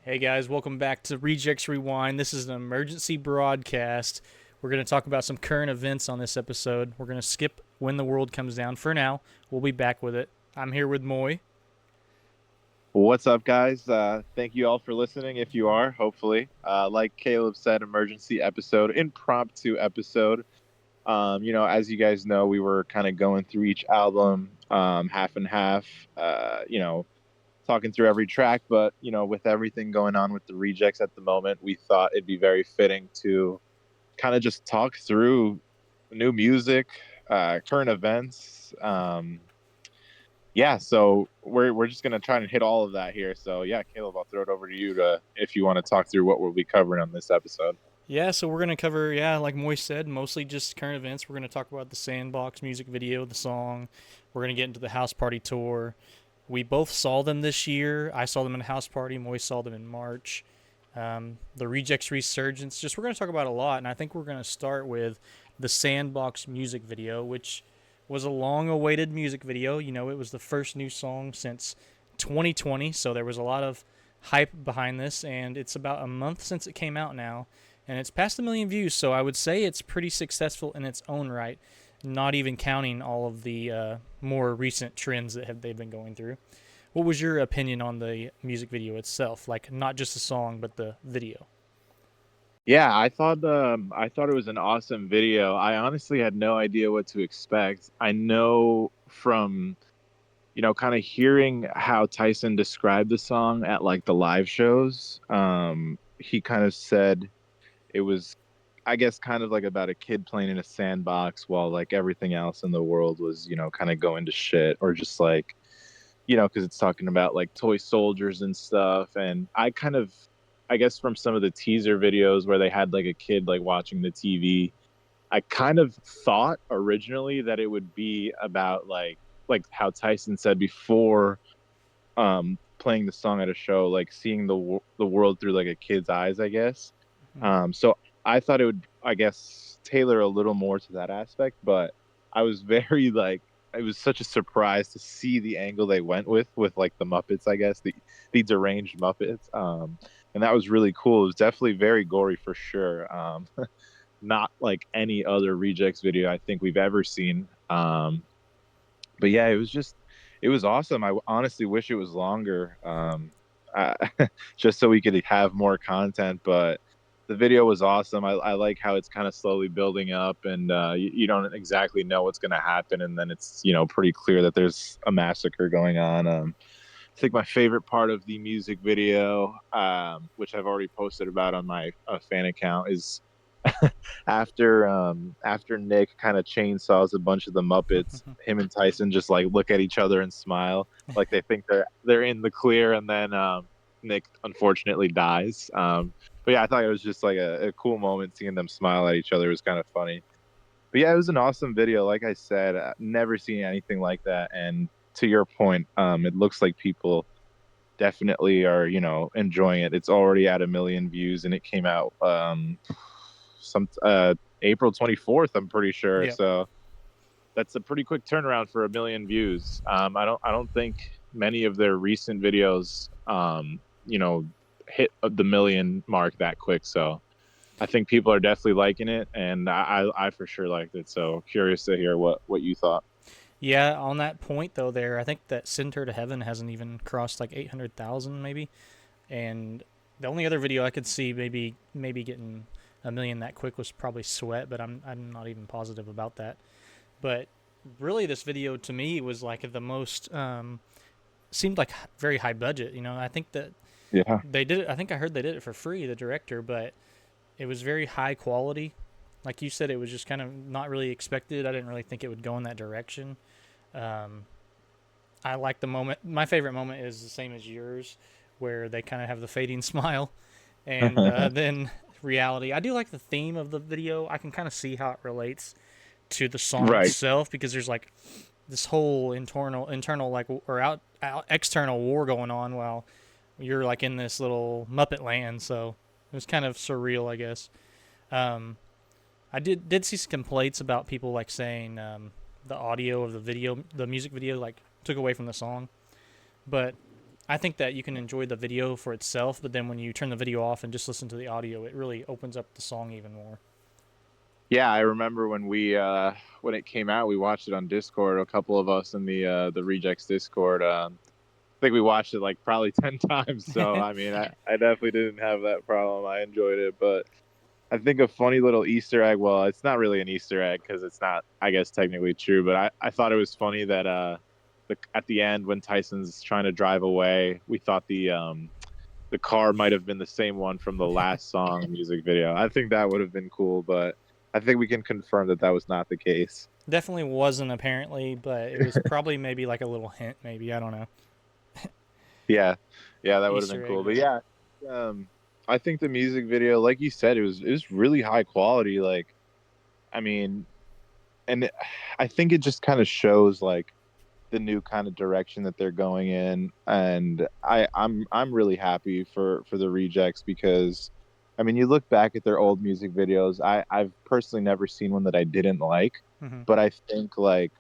Hey guys, welcome back to Rejects Rewind. This is an emergency broadcast. We're going to talk about some current events on this episode. We're going to skip when the world comes down for now. We'll be back with it. I'm here with Moy. What's up, guys? Thank you all for listening. If you are, hopefully, like Caleb said, emergency episode, impromptu episode. As you guys know, we were kind of going through each album, half and half. Talking through every track. But with everything going on with the rejects at the moment, we thought it'd be very fitting to kind of just talk through new music, current events. Yeah, so we're just gonna try and hit all of that here. So yeah, Caleb, I'll throw it over to you to if you want to talk through what we'll be covering on this episode. Yeah, so we're going to cover, like Moy said, mostly just current events. We're going to talk about the Sandbox music video, the song. We're going to get into the House Party tour. We both saw them this year. I saw them in a House Party. Moy saw them in March. The Rejects Resurgence. We're going to talk about a lot, and I think we're going to start with the Sandbox music video, which was a long awaited music video. It was the first new song since 2020, so there was a lot of hype behind this, and it's about a month since it came out now, and it's past 1 million views, so I would say it's pretty successful in its own right, not even counting all of the more recent trends that they've been going through. What was your opinion on the music video itself? Like, not just the song, but the video? Yeah, I thought it was an awesome video. I honestly had no idea what to expect. I know from kind of hearing how Tyson described the song at like the live shows. He kind of said it was, I guess, kind of like about a kid playing in a sandbox while like everything else in the world was, kind of going to shit, or just like, because it's talking about like toy soldiers and stuff. And I guess from some of the teaser videos where they had like a kid like watching the TV, I kind of thought originally that it would be about like how Tyson said before, playing the song at a show, like seeing the world through like a kid's eyes, I guess. Mm-hmm. So I thought it would, I guess, tailor a little more to that aspect, but I was very like, it was such a surprise to see the angle they went with like the Muppets, I guess, the deranged Muppets. And that was really cool. It was definitely very gory for sure. Not like any other Rejects video I think we've ever seen. But yeah, it was awesome. I honestly wish it was longer, uh, just so we could have more content. But the video was awesome. I like how it's kind of slowly building up, and you don't exactly know what's going to happen, and then it's pretty clear that there's a massacre going on. I think my favorite part of the music video, which I've already posted about on my fan account, is after Nick kind of chainsaws a bunch of the Muppets, him and Tyson just like look at each other and smile, like they think they're in the clear, and then Nick unfortunately dies. But yeah, I thought it was just like a cool moment seeing them smile at each other. It was kind of funny. But yeah, it was an awesome video. Like I said, never seen anything like that. And to your point, it looks like people definitely are, enjoying it. It's already at 1 million views, and it came out some April 24th, I'm pretty sure. Yep. So that's a pretty quick turnaround for 1 million views. I don't think many of their recent videos, hit the million mark that quick. So I think people are definitely liking it, and I for sure liked it. So curious to hear what you thought. Yeah, on that point though, I think that Send Her to Heaven hasn't even crossed like 800,000 maybe, and the only other video I could see maybe getting 1 million that quick was probably Sweat, but I'm not even positive about that. But really, this video to me was like the most seemed like very high budget. I think that Yeah. they did it. I think I heard they did it for free, the director, but it was very high quality. Like you said, it was just kind of not really expected. I didn't really think it would go in that direction. Um, I like the moment. My favorite moment is the same as yours, where they kind of have the fading smile, and then reality. I do like the theme of the video. I can kind of see how it relates to the song Right. itself because there's like this whole internal like or external war going on while you're like in this little Muppet land. So it was kind of surreal, I guess. Um, I did see some complaints about people like saying the audio of the video, the music video, like took away from the song. But I think that you can enjoy the video for itself, but then when you turn the video off and just listen to the audio, it really opens up the song even more. Yeah, I remember when it came out, we watched it on Discord. A couple of us in the Rejects Discord. I think we watched it like probably 10 times. So I mean, I definitely didn't have that problem. I enjoyed it, but I think a funny little Easter egg. Well, it's not really an Easter egg because it's not, I guess, technically true. But I thought it was funny that at the end when Tyson's trying to drive away, we thought the car might have been the same one from the last song music video. I think that would have been cool, but I think we can confirm that that was not the case. Definitely wasn't apparently, but it was probably maybe like a little hint, maybe. I don't know. Yeah, yeah, that would have been Easter egg, cool. But but yeah, um, I think the music video, like you said, it was really high quality. Like, I mean, and I think it just kind of shows like the new kind of direction that they're going in, and I'm really happy for the Rejects because, I mean, you look back at their old music videos. I've personally never seen one that I didn't like, mm-hmm. but I think like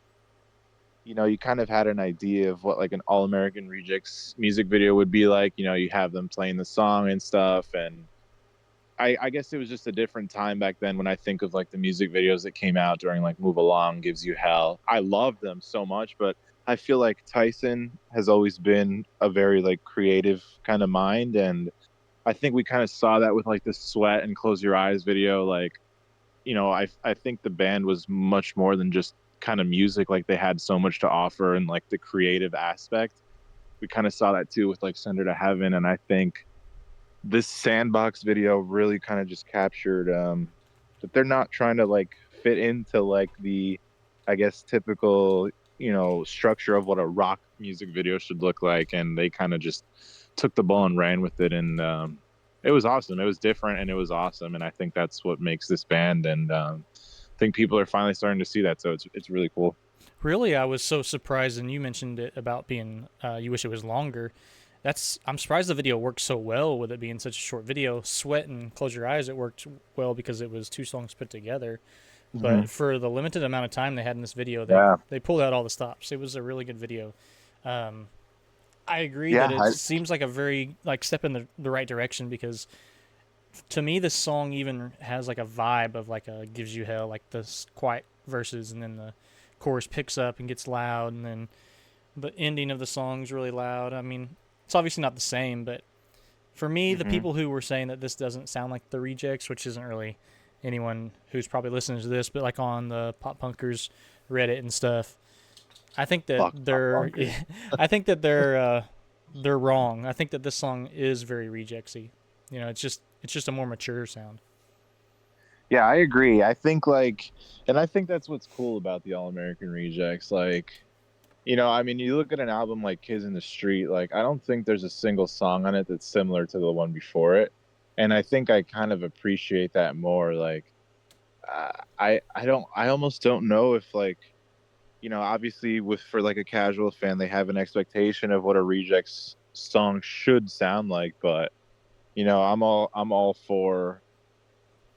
you kind of had an idea of what like an All American Rejects music video would be like. You have them playing the song and stuff, and I guess it was just a different time back then when I think of like the music videos that came out during like Move Along, Gives You Hell. I loved them so much, but I feel like Tyson has always been a very like creative kind of mind, and I think we kind of saw that with like the Sweat and Close Your Eyes video. Like, I think the band was much more than just kind of music. Like they had so much to offer and like the creative aspect. We kind of saw that too with like Send Her to Heaven, and I think this Sandbox video really kind of just captured that they're not trying to like fit into like the, I guess, typical structure of what a rock music video should look like, and they kind of just took the ball and ran with it, and it was awesome. It was different and it was awesome, and I think that's what makes this band, and I think people are finally starting to see that, so it's really cool. Really, I was so surprised, and you mentioned it about being you wish it was longer. I'm surprised the video worked so well with it being such a short video. Sweat and Close Your Eyes, it worked well because it was two songs put together. Mm-hmm. But for the limited amount of time they had in this video, Yeah, they pulled out all the stops. It was a really good video. Um, I agree that yeah, it seems like a very like step in the right direction because to me this song even has like a vibe of like a Gives You Hell, like the quiet verses and then the chorus picks up and gets loud and then the ending of the song's really loud. I mean, it's obviously not the same, but for me, the hmm people who were saying that this doesn't sound like the Rejects, which isn't really anyone who's probably listening to this, but like on the Pop Punkers Reddit and stuff, I think that fuck Pop they're, Punkers. I think that they're wrong. I think that this song is very Rejectsy. It's just a more mature sound. Yeah, I agree. I think like, and I think that's what's cool about the All American Rejects. Like, I mean, you look at an album like Kids in the Street, like, I don't think there's a single song on it that's similar to the one before it. And I think I kind of appreciate that more. Like, I almost don't know if like, obviously for like a casual fan, they have an expectation of what a Rejects song should sound like, but I'm all for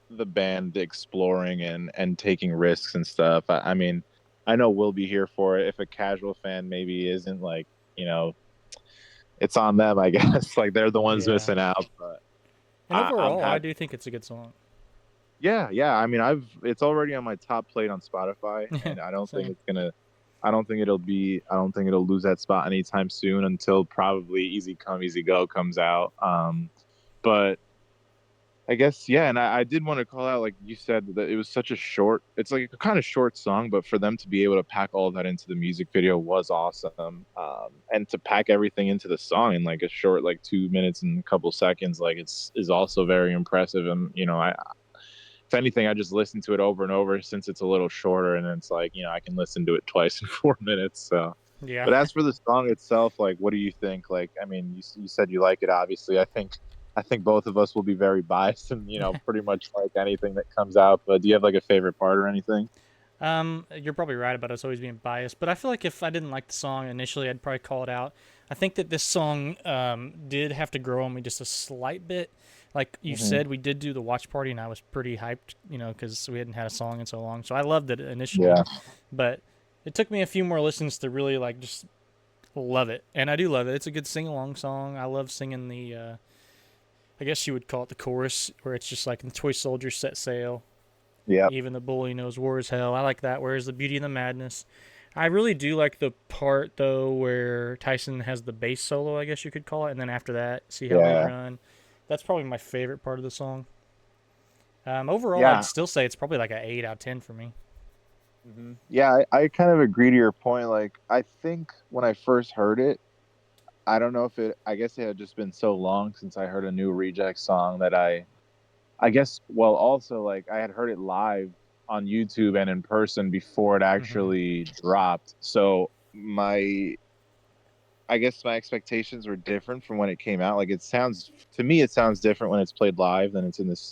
the band exploring and taking risks and stuff. I mean, I know we'll be here for it. If a casual fan maybe isn't like, you know, it's on them, I guess. Like they're the ones Yeah. missing out. But And I'm overall, I happy. do think it's a good song. Yeah, yeah. I mean, it's already on my top plate on Spotify, and Same. I don't think it'll lose that spot anytime soon until probably Easy Come Easy Go comes out. But I guess yeah, and I did want to call out, like you said, that it was such a short. It's like a kind of short song, but for them to be able to pack all of that into the music video was awesome. And to pack everything into the song in like a short, like 2 minutes and a couple seconds, like is also very impressive. And if anything, I just listen to it over and over since it's a little shorter, and it's like I can listen to it twice in 4 minutes. So, Yeah. but as for the song itself, like, what do you think? Like, I mean, you said you like it. Obviously, I think both of us will be very biased and pretty much like anything that comes out. But do you have like a favorite part or anything? You're probably right about us always being biased, but I feel like if I didn't like the song initially, I'd probably call it out. I think that this song did have to grow on me just a slight bit. Like you Hmm. said, we did do the watch party, and I was pretty hyped, because we hadn't had a song in so long. So I loved it initially, Yeah. but it took me a few more listens to really like just Love it, and I do love it. It's a good sing along song. I love singing the. I guess you would call it the chorus, where it's just like the toy soldiers set sail. Yep. Even the bully knows war is hell. I like that. Whereas the beauty and the madness. I really do like the part though where Tyson has the bass solo, I guess you could call it, and then after that, see how they Yeah. run. That's probably my favorite part of the song. Overall, I'd Yeah. still say it's probably like an 8 out of 10 for me. Yeah, I kind of agree to your point. Like, I think when I first heard it, I don't know if it, I guess it had just been so long since I heard a new Reject song that I guess, well, also, like, I had heard it live on YouTube and in person before it Mm-hmm. actually dropped. So I guess my expectations were different from when it came out. Like, it sounds, to me, it sounds different when it's played live than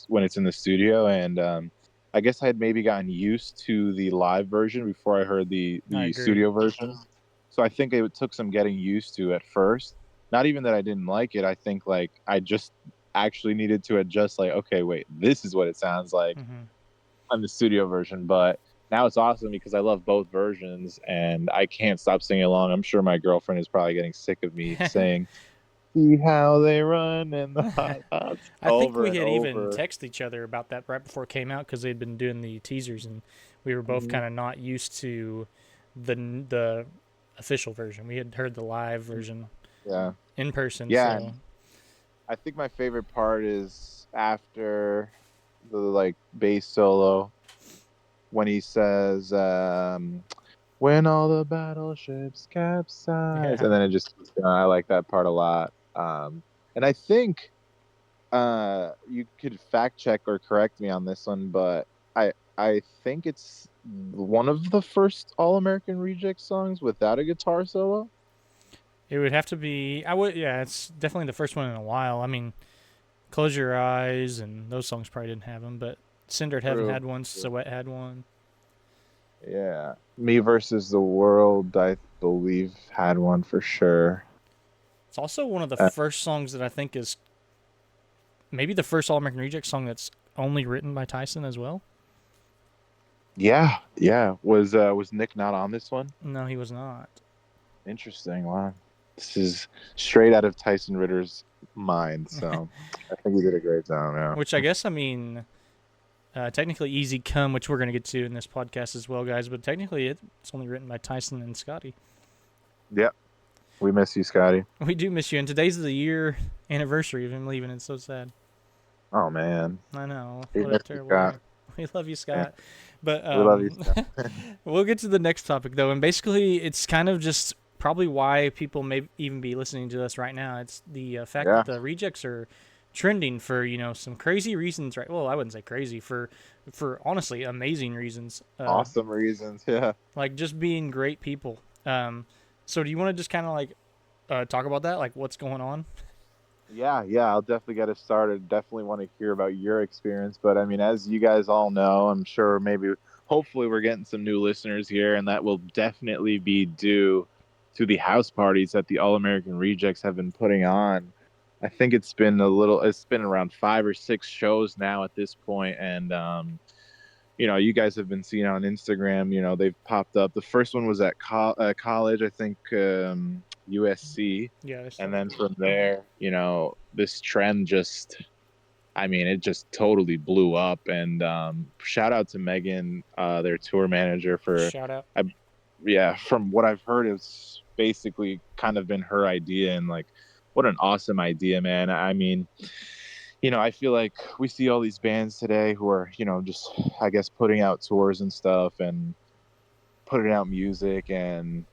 when it's in the studio. And, I guess I had maybe gotten used to the live version before I heard I the agree. studio version. So I think it took some getting used to at first. Not even that I didn't like it. I think like I just actually needed to adjust. Like, okay, wait, this is what it sounds like Mm-hmm. on the studio version. But now it's awesome because I love both versions and I can't stop singing along. I'm sure my girlfriend is probably getting sick of me saying, "See how they run and the hot dots" I think over we and had even over. texted each other about that right before it came out because they'd been doing the teasers and we were both Mhm. kind of not used to the official version. We had heard the live version Yeah. in person, Yeah. so I think my favorite part is after the like bass solo when he says, "When all the battleships capsize," yeah. and then it just I like that part a lot. And I think you could fact check or correct me on this one, but I think it's one of the first All American Reject songs without a guitar solo. It would have to be. I would. Yeah, it's definitely the first one in a while. I mean, Close Your Eyes and those songs probably didn't have them, but Cinder Heaven True. had one. Silhouette had one. Yeah. Me versus the World, I believe, had one for sure. It's also one of the Uh, first songs that I think is maybe the first All American Reject song that's only written by Tyson as well. yeah, yeah. Was Nick not on this one? No, he was not. Interesting. Wow. This is straight out of Tyson Ritter's mind. So I think he did a great job. Yeah. Which I guess I mean, technically Easy Come, which we're gonna get to in this podcast as well, guys. But technically it's only written by Tyson and Scotty. Yep. We miss you, Scotty. We do miss you, and today's the year anniversary of him leaving. It's so sad. Oh man. I know. We What a miss you, terrible Scott. year. We love you, Yeah. Scott. But We love you, Scott. we'll get to the next topic though, and basically, it's kind of just probably why people may even be listening to us right now. It's the fact that Yeah. the rejects are trending for some crazy reasons, right? Well, I wouldn't say crazy for honestly amazing reasons, Awesome reasons. Yeah. like just being great people. So do you want to just kind of like talk about that, like what's going on? Yeah, yeah, I'll definitely get us started. Definitely want to hear about your experience. But I mean, as you guys all know, I'm sure maybe, hopefully, we're getting some new listeners here, and that will definitely be due to the house parties that the All American Rejects have been putting on. I think it's been around 5 or 6 shows now at this point, and you guys have been seeing on Instagram. They've popped up. The first one was at college, I think, USC, Yeah, and then from there, this trend just, I mean, it just totally blew up. And shout out to Megan, their tour manager, for, shout out. I, yeah, from what I've heard, it's basically kind of been her idea, and like, what an awesome idea, man. I mean, I feel like we see all these bands today who are, just, I guess, putting out tours and stuff and putting out music, and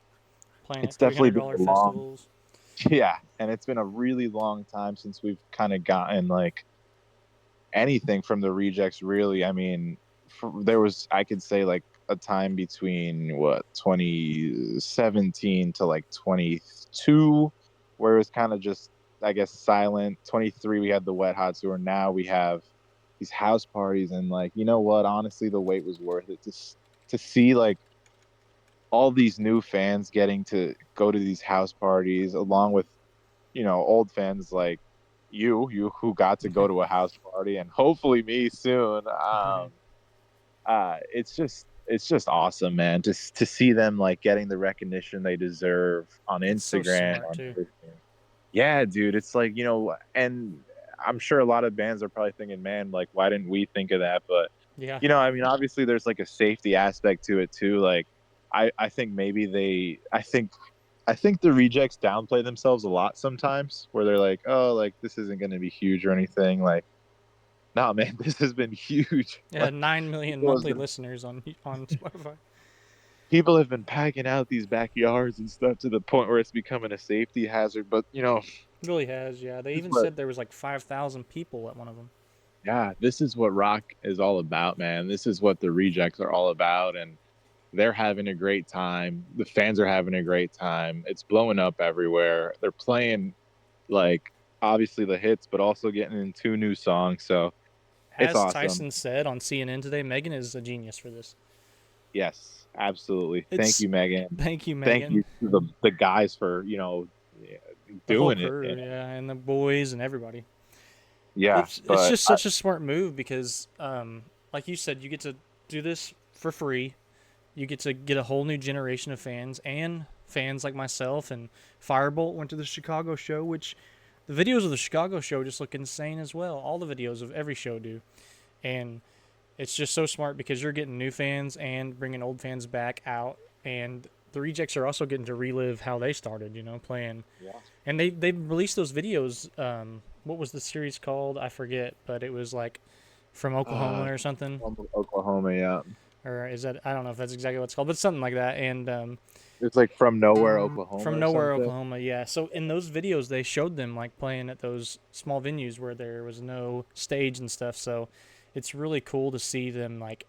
Playing at it's three definitely hundred been dollar a long, festivals. yeah, and it's been a really long time since we've kind of gotten like anything from the rejects, really. I mean, there was, I could say, like a time between what 2017 to like 22 where it was kind of just, I guess, silent. 23 we had the Wet Hot Tour. Now we have these house parties, and like, you know what, honestly, the wait was worth it to see like all these new fans getting to go to these house parties, along with old fans like you who got to go to a house party, and hopefully me soon. It's just, it's just awesome, man. Just to see them like getting the recognition they deserve on It's so Instagram, smart on too. everything. Yeah, dude, it's like, and I'm sure a lot of bands are probably thinking, man, like, why didn't we think of that? But, Yeah, I mean, obviously there's like a safety aspect to it too. Like, I think maybe I think the rejects downplay themselves a lot sometimes, where they're like, oh, like this isn't going to be huge or anything. Like, no, man, this has been huge. yeah, Like, 9 million people have monthly been listeners on Spotify. people have been packing out these backyards and stuff to the point where it's becoming a safety hazard. But It really has, yeah. They this is even what said there was like 5,000 people at one of them. yeah, this is what rock is all about, man. This is what the rejects are all about, and they're having a great time. The fans are having a great time. It's blowing up everywhere. They're playing like obviously the hits, but also getting in two new songs. So it's As awesome. Tyson said on CNN today, Megan is a genius for this. Yes, absolutely. Thank It's you, Megan. Thank you, Thank Megan. you to the guys for The whole doing it. crew, yeah, and the boys and everybody. Yeah, It's but just such a smart move because, like you said, you get to do this for free. You get to get a whole new generation of fans and fans like myself and Firebolt went to the Chicago show, which the videos of the Chicago show just look insane as well. All the videos of every show do, and it's just so smart because you're getting new fans and bringing old fans back out, and the rejects are also getting to relive how they started, playing. yeah, And they released those videos. What was the series called? I forget, but it was like from uh, Oklahoma or something. Oklahoma. Yeah, Or is that, I don't know if that's exactly what it's called, but something like that. And it's like from nowhere, Oklahoma, from or nowhere, something. Oklahoma, yeah. So in those videos, they showed them like playing at those small venues where there was no stage and stuff. So it's really cool to see them like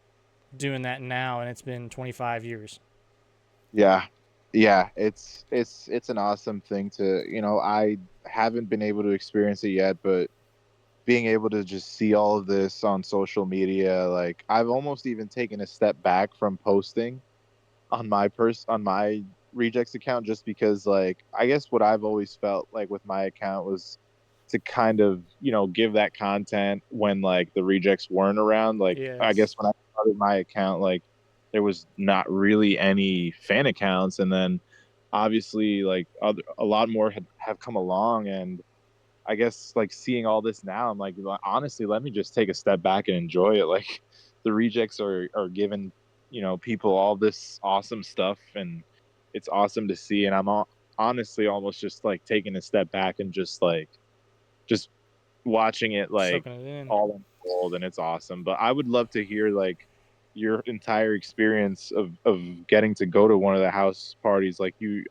doing that now, and it's been 25 years. Yeah. Yeah, it's an awesome thing to, I haven't been able to experience it yet, but being able to just see all of this on social media, like I've almost even taken a step back from posting on my rejects account just because like I guess what I've always felt like with my account was to kind of, give that content when like the rejects weren't around. Like I guess Yes. when I started my account, like there was not really any fan accounts, and then obviously like a lot more have come along, and I guess like seeing all this now, I'm like, honestly, let me just take a step back and enjoy it. Like the rejects are giving, people all this awesome stuff, and it's awesome to see. And honestly almost just like taking a step back and just watching it like Soaking it in. all unfold, and it's awesome. But I would love to hear like your entire experience of getting to go to one of the house parties. Like you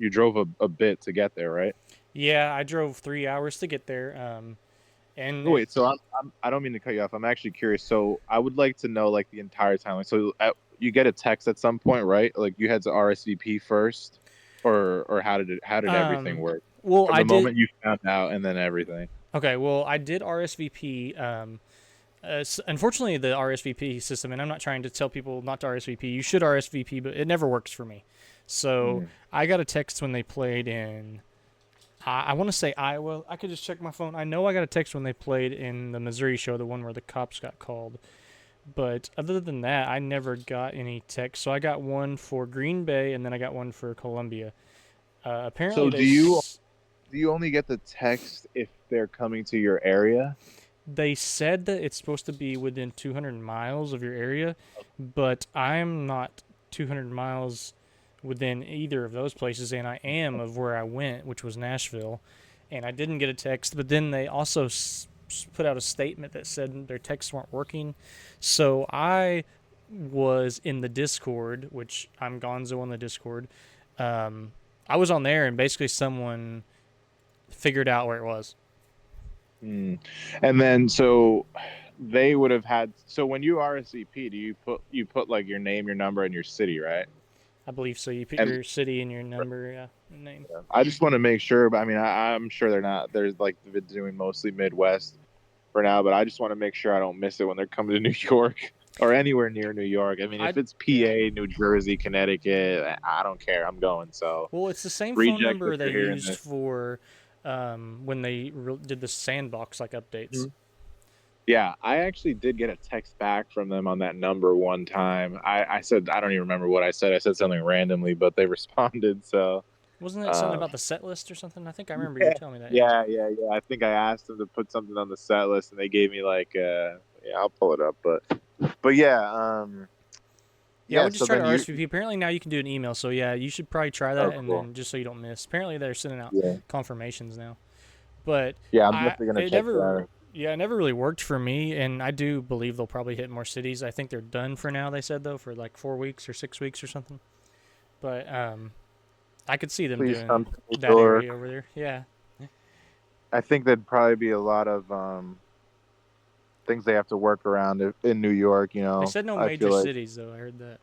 drove a bit to get there, right? Yeah, I drove 3 hours to get there. And Oh, wait, so I don't mean to cut you off. I'm actually curious. So I would like to know like the entire time. Like, so you get a text at some point, right? Like you had to RSVP first, or how did everything um, work well, from I the did. moment you found out and then everything? Okay, well, I did RSVP. Unfortunately, the RSVP system, and I'm not trying to tell people not to RSVP. You should RSVP, but it never works for me. So Mm. I got a text when they played in. I want to say Iowa. I could just check my phone. I know I got a text when they played in the Missouri show, the one where the cops got called. But other than that, I never got any text. So I got one for Green Bay, and then I got one for Columbia. Apparently, So do you only get the text if they're coming to your area? they said that it's supposed to be within 200 miles of your area, but I'm not 200 miles within either of those places, and I am of where I went, which was Nashville, and I didn't get a text. But then they also put out a statement that said their texts weren't working, so I was in the Discord, which I'm Gonzo on the Discord. Um, I was on there, and basically someone figured out where it was. Mm. And then so they would have had so when you RSVP, do you put like your name, your number, and your city, right? I believe so. You put And your city and your number, yeah, and name. I just want to make sure, but I mean, I'm sure they're not. They're like doing mostly Midwest for now, but I just want to make sure I don't miss it when they're coming to New York or anywhere near New York. I mean, I if it's Yeah. PA, New Jersey, Connecticut, I don't care. I'm going. So Well, it's the same phone reject if number they you're hearing used this. for when they did the sandbox like updates. Mhm. Yeah, I actually did get a text back from them on that number one time. I said I don't even remember what I said. I said something randomly, but they responded. So Wasn't it something um, about the set list or something? I think I remember you yeah, were telling me that. Yeah. yeah. I think I asked them to put something on the set list, and they gave me like yeah, I'll pull it up, but yeah, Yeah, I yeah. would just So try to then you RSVP. Apparently now you can do an email, so yeah, you should probably try oh that, and cool. then just so you don't miss. Apparently they're sending out Yeah, confirmations now, but yeah. I'm I definitely gonna it check never, that. yeah, it never really worked for me, and I do believe they'll probably hit more cities. I think they're done for now. They said though for like 4 weeks or 6 weeks or something, but I could see them Please doing come to New that York. area over there. Yeah, I think there'd probably be a lot of things they have to work around in New York. they said no I major feel like cities though. I heard that,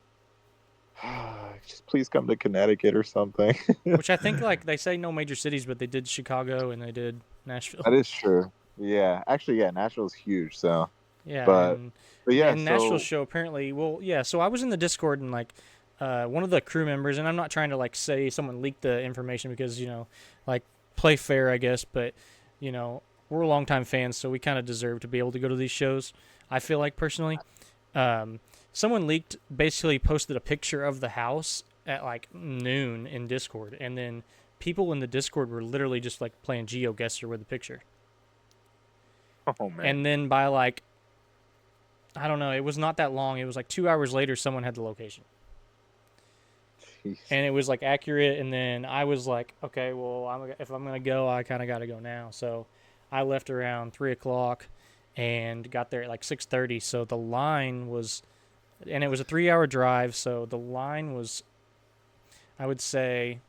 just please come to Connecticut or something. which I think like they say no major cities, but they did Chicago and they did Nashville. That is true. Yeah, actually, yeah, Nashville's huge. So, Yeah, but but yeah, and Nashville so show apparently. Well, yeah. So I was in the Discord and like one of the crew members, and I'm not trying to like say someone leaked the information because like play fair, I guess. But we're longtime fans, so we kind of deserve to be able to go to these shows. I feel like personally, um, someone leaked basically posted a picture of the house at like noon in Discord, and then people in the Discord were literally just like playing GeoGuessr with the picture. oh man, And then by like I don't know. It was not that long. It was like 2 hours later, someone had the location, jeez. and it was like accurate. And then I was like, okay, well, if I'm gonna go, I kind of got to go now. So I left around 3 o'clock, and got there at like 6:30. So the line was, and it was a 3 hour drive. So the line was, I would say,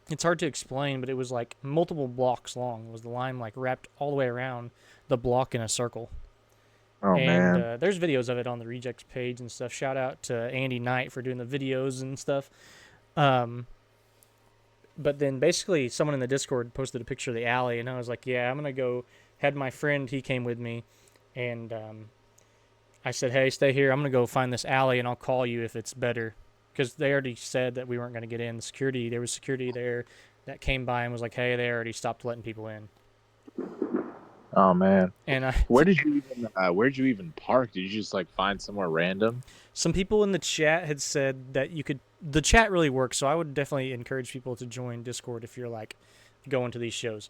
it's hard to explain, but it was like multiple blocks long. Was the line like wrapped all the way around the block in a circle? Oh And man, there's videos of it on the Rejects page and stuff. Shout out to Andy Knight for doing the videos and stuff. Um, but then basically, someone in the Discord posted a picture of the alley, and I was like, "Yeah, I'm gonna go." Had my friend, he came with me, and I said, "Hey, stay here. I'm gonna go find this alley, and I'll call you if it's better." Because they already said that we weren't gonna get in. The security, there was security there that came by and was like, "Hey, they already stopped letting people in." oh man. And Where did you even park? Did you just like find somewhere random? some people in the chat had said that you could. The chat really works, so I would definitely encourage people to join Discord if you're like going to these shows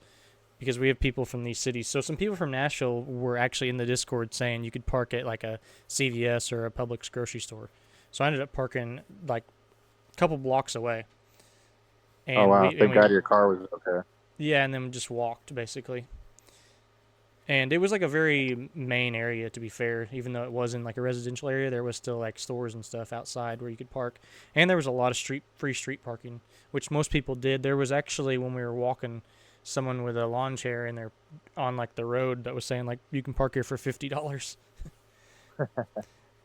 because we have people from these cities. So some people from Nashville were actually in the Discord saying you could park at like a CVS or a Publix grocery store. So I ended up parking like a couple blocks away, Oh and wow, we and thank we God your car was okay. yeah, and then just walked basically. And it was like a very main area, to be fair. Even though it was in like a residential area, there was still like stores and stuff outside where you could park, and there was a lot of free street parking, which most people did. There was actually when we were walking, someone with a lawn chair in there on like the road that was saying like you can park here for $50.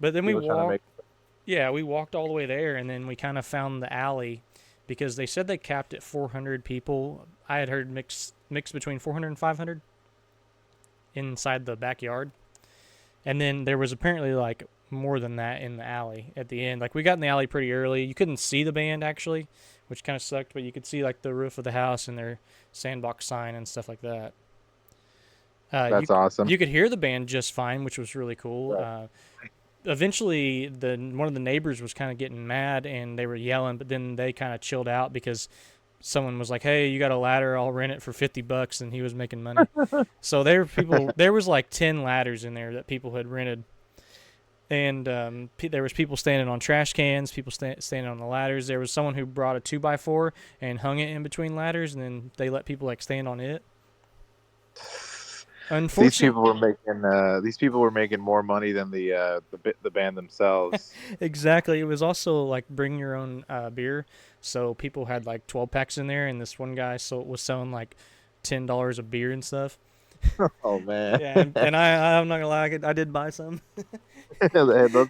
But then we People trying to walked, make. yeah, we walked all the way there, and then we kind of found the alley because they said they capped at 400 people. I had heard mix between 400 and 500 inside the backyard. And then there was apparently like more than that in the alley at the end. Like we got in the alley pretty early. You couldn't see the band actually, which kind of sucked, but you could see like the roof of the house and their sandbox sign and stuff like that. You That's awesome. you could hear the band just fine, which was really cool. Right. Eventually, the one of the neighbors was kind of getting mad and they were yelling, but then they kind of chilled out because someone was like, "Hey, you got a ladder? I'll rent it for $50," and he was making money. So there were people. There was like 10 ladders in there that people had rented, and there was people standing on trash cans, people standing on the ladders. There was someone who brought a 2x4 and hung it in between ladders, and then they let people like stand on it. Unfortunately, These people were making more money than the band themselves. exactly. It was also like bring your own beer, so people had like 12 packs in there, and this one guy was selling like $10 of beer and stuff. Oh man, Yeah, and I'm not gonna lie, I did buy some.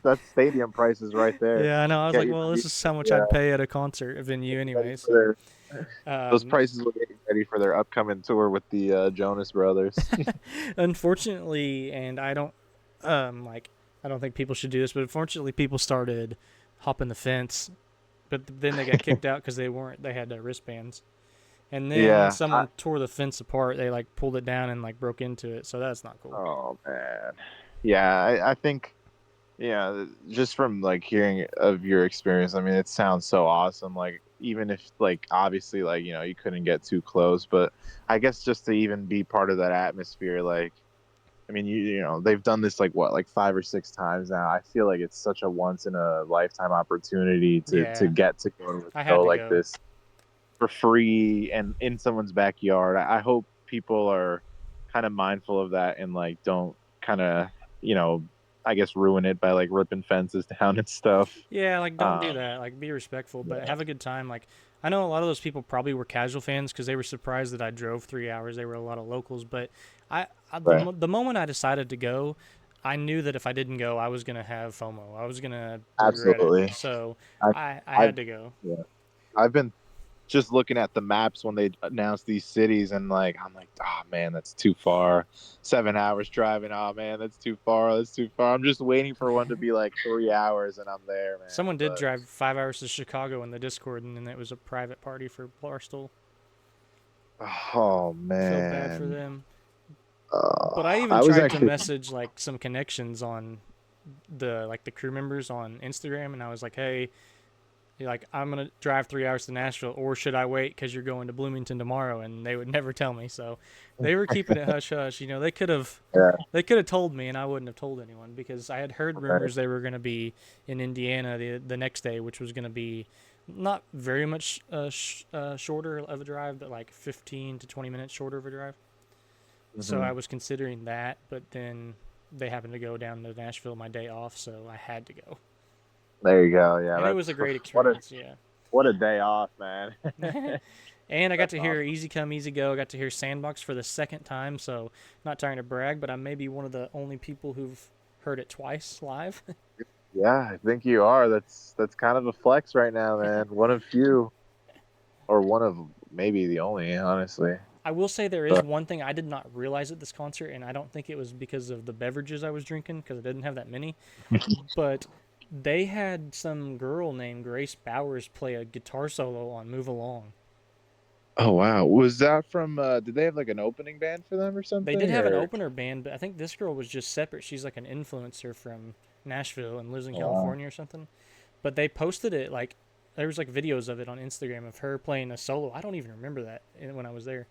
that's stadium prices right there. Yeah, I know. I was Get like, you well, ready this is for how much the, I'd pay at a concert venue ready anyway. for So, those um, prices will get you ready for their upcoming tour with the Jonas Brothers. unfortunately, and like, I don't think people should do this, but unfortunately, people started hopping the fence, but then they got kicked out because they had wristbands, And then Yeah. someone tore the fence apart. They like pulled it down and like broke into it. So that's not cool. Oh man. Yeah, I think yeah, just from like hearing of your experience, I mean, it sounds so awesome. Like even if like obviously like you couldn't get too close, but I guess just to even be part of that atmosphere, like I mean, they've done this like what, like 5 or 6 times now. I feel like it's such a once in a lifetime opportunity to Yeah, get to go to a I had show to like go. this for free and in someone's backyard. I hope people are kind of mindful of that and like don't kind of, you know, I guess ruin it by like ripping fences down and stuff. Yeah, like don't do Um, that. Like be respectful, but yeah, have a good time. Like I know a lot of those people probably were casual fans because they were surprised that I drove 3 hours. They were a lot of locals, but right. the moment I decided to go, I knew that if I didn't go, I was gonna have FOMO. I was gonna regret it. Absolutely. So I, I I've, had to go. yeah, I've been just looking at the maps when they announced these cities and like I'm like, oh man, that's too far. 7 hours driving. Oh man, that's too far. That's too far. I'm just waiting for one to be like 3 hours and I'm there, man. Someone did But drive 5 hours to Chicago in the Discord, and then it was a private party for Barstool. oh I felt bad for man, them. But I even I was tried to actually message like some connections on the crew members on Instagram, and I was like, hey, like I'm gonna drive 3 hours to Nashville, or should I wait because you're going to Bloomington tomorrow? And they would never tell me, so they were keeping it hush hush. You know, yeah, they could have told me, and I wouldn't have told anyone because I had heard right. rumors they were gonna be in Indiana the next day, which was gonna be not very much shorter of a drive, but like 15 to 20 minutes shorter of a drive. So Hmm. I was considering that, but then they happened to go down to Nashville my day off, so I had to go. There you go. Yeah, And it was a that's great what a experience, yeah. what a day off, man. And I got That's to hear awesome. Easy Come, Easy Go. I got to hear Sandbox for the second time, so not trying to brag, but I may be one of the only people who've heard it twice live. Yeah, I think you are. That's kind of a flex right now, man. One of few, or one of maybe the only, honestly. I will say there is But one thing I did not realize at this concert, and I don't think it was because of the beverages I was drinking, because I didn't have that many, but they had some girl named Grace Bowers play a guitar solo on Move Along. oh wow, was that from? Did they have like an opening band for them or They did something? have an Or opener band, but I think this girl was just separate. She's like an influencer from Nashville and lives in oh wow, California or something. But they posted it like there was like videos of it on Instagram of her playing a solo. I don't even remember that when I was there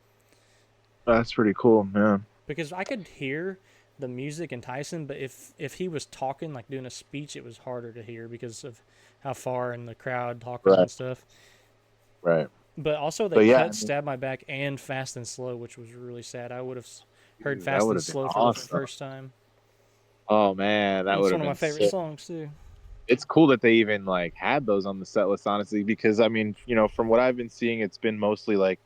that's pretty cool, man. because I could hear the music in Tyson, but if he was talking like doing a speech, it was harder to hear because of how far in the crowd talking Right, and stuff. right. But also they But yeah, I cut mean, Stab My Back and Fast and Slow, which was really sad. I would have heard dude, that Fast would and have been Slow for the awesome. first time. Oh man, that It's would one have of my been favorite sick. songs too. It's cool that they even like had those on the set list, honestly, because I mean, from what I've been seeing, it's been mostly like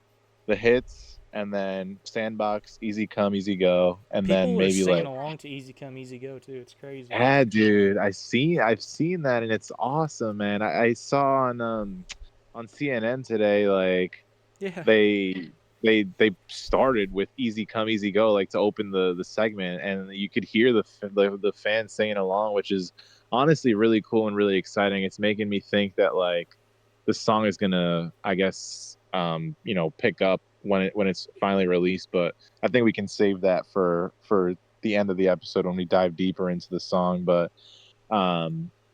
the hits and then Sandbox, Easy Come, Easy Go, and then People are maybe singing like, along to Easy Come, Easy Go too. It's crazy. yeah, dude, I've seen that and it's awesome, man. I saw on CNN today, like Yeah. they they started with Easy Come, Easy Go, like to open the segment, and you could hear the fans singing along, which is honestly really cool and really exciting. It's making me think that like the song is gonna, I guess, pick up when it's finally released. But I think we can save that for the end of the episode when we dive deeper into the song. But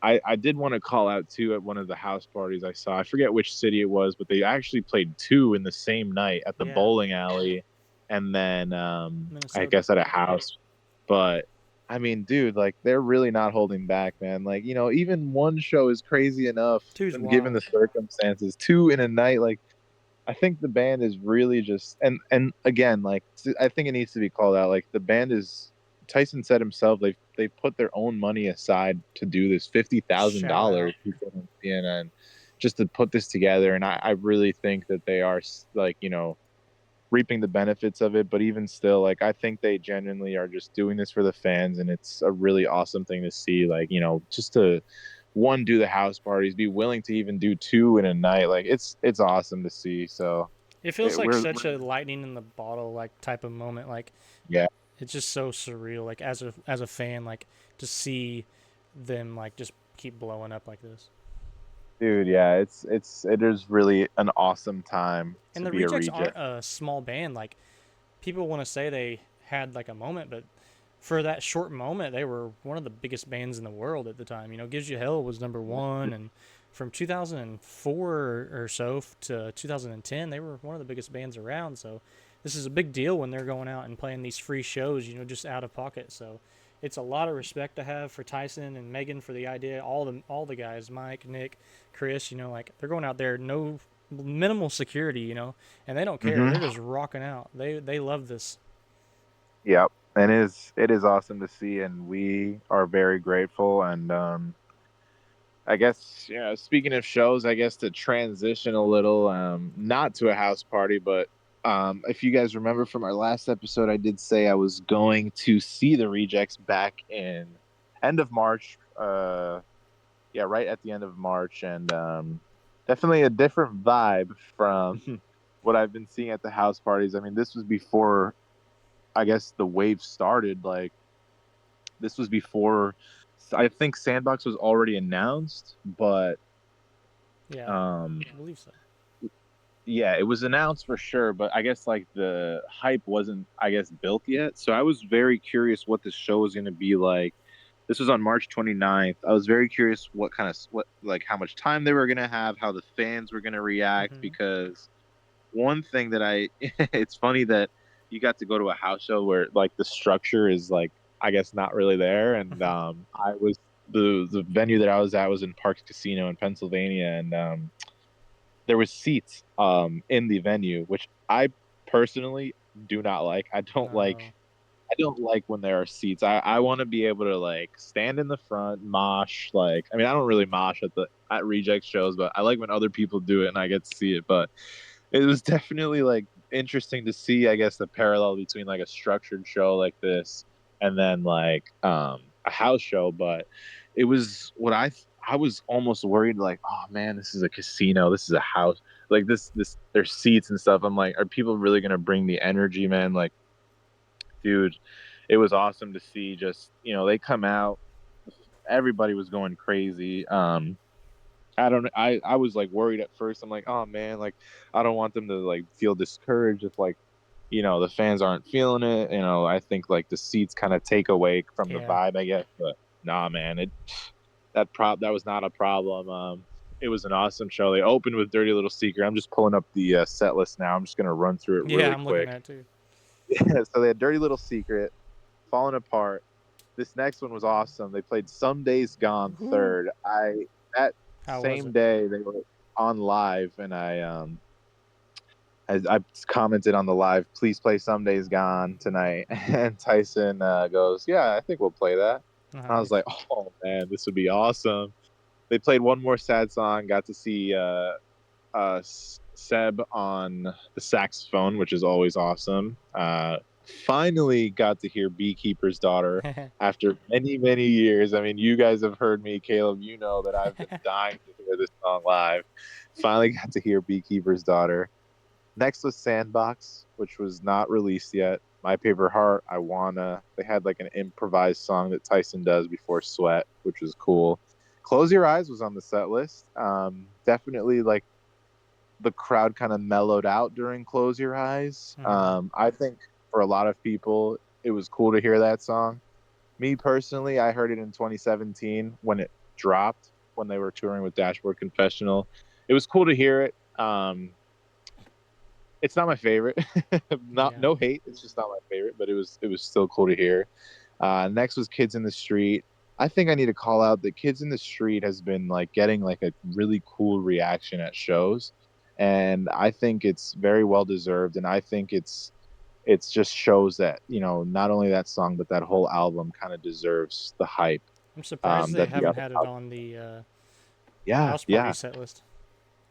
I did want to call out too at one of the house parties I saw. I forget which city it was, but they actually played two in the same night at the Yeah. bowling alley, and then I Minnesota. guess at a house. But I mean, dude, like they're really not holding back, man. Like even one show is crazy enough, Two's and given wild. the circumstances. Two in a night, like I think the band is really just and again, like I think it needs to be called out. Like the band is Tyson said himself, they put their own money aside to do this Shout $50,000 out. he said on CNN just to put this together. And I really think that they are like, reaping the benefits of it. But even still, like I think they genuinely are just doing this for the fans, and it's a really awesome thing to see. Like, just to one do the house parties, be willing to even do two in a night. Like it's awesome to see. So It feels like we're such a lightning in the bottle like type of moment. Like yeah, it's just so surreal. Like as a fan, like to see them like just keep blowing up like this. Dude, yeah, it is really an awesome time And to the be a Rejects aren't reject. a small band. Like people want to say they had like a moment, but for that short moment, they were one of the biggest bands in the world at the time. You know, Gives You Hell was number one, and from 2004 or so to 2010, they were one of the biggest bands around. So this is a big deal when they're going out and playing these free shows, you know, just out of pocket. So it's a lot of respect to have for Tyson and Megan for the idea. All the guys, Mike, Nick, Chris, you know, like they're going out there, no minimal security, you know, and they don't care. They're Hmm. just rocking out. They love this. Yep, and it is awesome to see, and we are very grateful. And I guess, yeah, speaking of shows, I guess to transition a little, not to a house party, but if you guys remember from our last episode, I did say I was going to see the Rejects back in end of March. Yeah, right at the end of March, and definitely a different vibe from what I've been seeing at the house parties. I mean, this was before, I guess, the wave started. Like, this was before, I think Sandbox was already announced, but Yeah, um, I believe so. yeah, it was announced for sure. But I guess like the hype wasn't, I guess, built yet. So I was very curious what the show was going to be like. This was on March 29th. I was very curious what kind of what like how much time they were going to have, how the fans were going to react, Hmm. because one thing that I it's funny that you got to go to a house show where like the structure is like, I guess, not really there. And I was the venue that I was at was in Parks Casino in Pennsylvania, and there was seats in the venue, which I personally do not like. No. I don't like when there are seats. I want to be able to like stand in the front, mosh. Like, I mean, I don't really mosh at reject shows, but I like when other people do it and I get to see it. But it was definitely like interesting to see, I guess, the parallel between like a structured show like this and then like a house show. But it was what I was almost worried, like, oh man, this is a casino, this is a house, like this there's seats and stuff. I'm like, are people really gonna bring the energy, man? Like, dude, it was awesome to see. Just, they come out, everybody was going crazy. I don't I was like worried at first. I'm like, oh man, like I don't want them to like feel discouraged if like, the fans aren't feeling it. I think like the seats kind of take away from the Yeah. vibe, I guess. But nah, man, that was not a problem. It was an awesome show. They opened with Dirty Little Secret. I'm just pulling up the set list now. I'm just gonna run through it Yeah, really I'm looking quick. at it too. So they had Dirty Little Secret, Falling Apart. This next one was awesome. They played Some Days Gone Woo. third. That How was same it? day they were on live, and I commented on the live, please play Some Days Gone tonight. And Tyson goes, yeah, I think we'll play that. And I was Nice. like, oh man, this would be awesome. They played one more sad song. Got to see Seb on the saxophone, which is always awesome. Finally got to hear Beekeeper's Daughter after many, many years. I mean, you guys have heard me, Caleb. You know that I've been dying to hear this song live. Finally got to hear Beekeeper's Daughter. Next was Sandbox, which was not released yet. My Paper Heart, I Wanna. They had like an improvised song that Tyson does before Sweat, which was cool. Close Your Eyes was on the set list. Definitely like the crowd kind of mellowed out during Close Your Eyes. Hmm. I think for a lot of people, it was cool to hear that song. Me personally, I heard it in 2017 when it dropped, when they were touring with Dashboard Confessional. It was cool to hear it. It's not my favorite. Not Yeah. no hate. It's just not my favorite, but it was still cool to hear. Next was Kids in the Street. I think I need to call out that Kids in the Street has been like getting like a really cool reaction at shows, and I think it's very well deserved. And I think it's just shows that, not only that song but that whole album kind of deserves the hype I'm surprised they that the haven't other. had it on the Yeah, house party yeah, set list.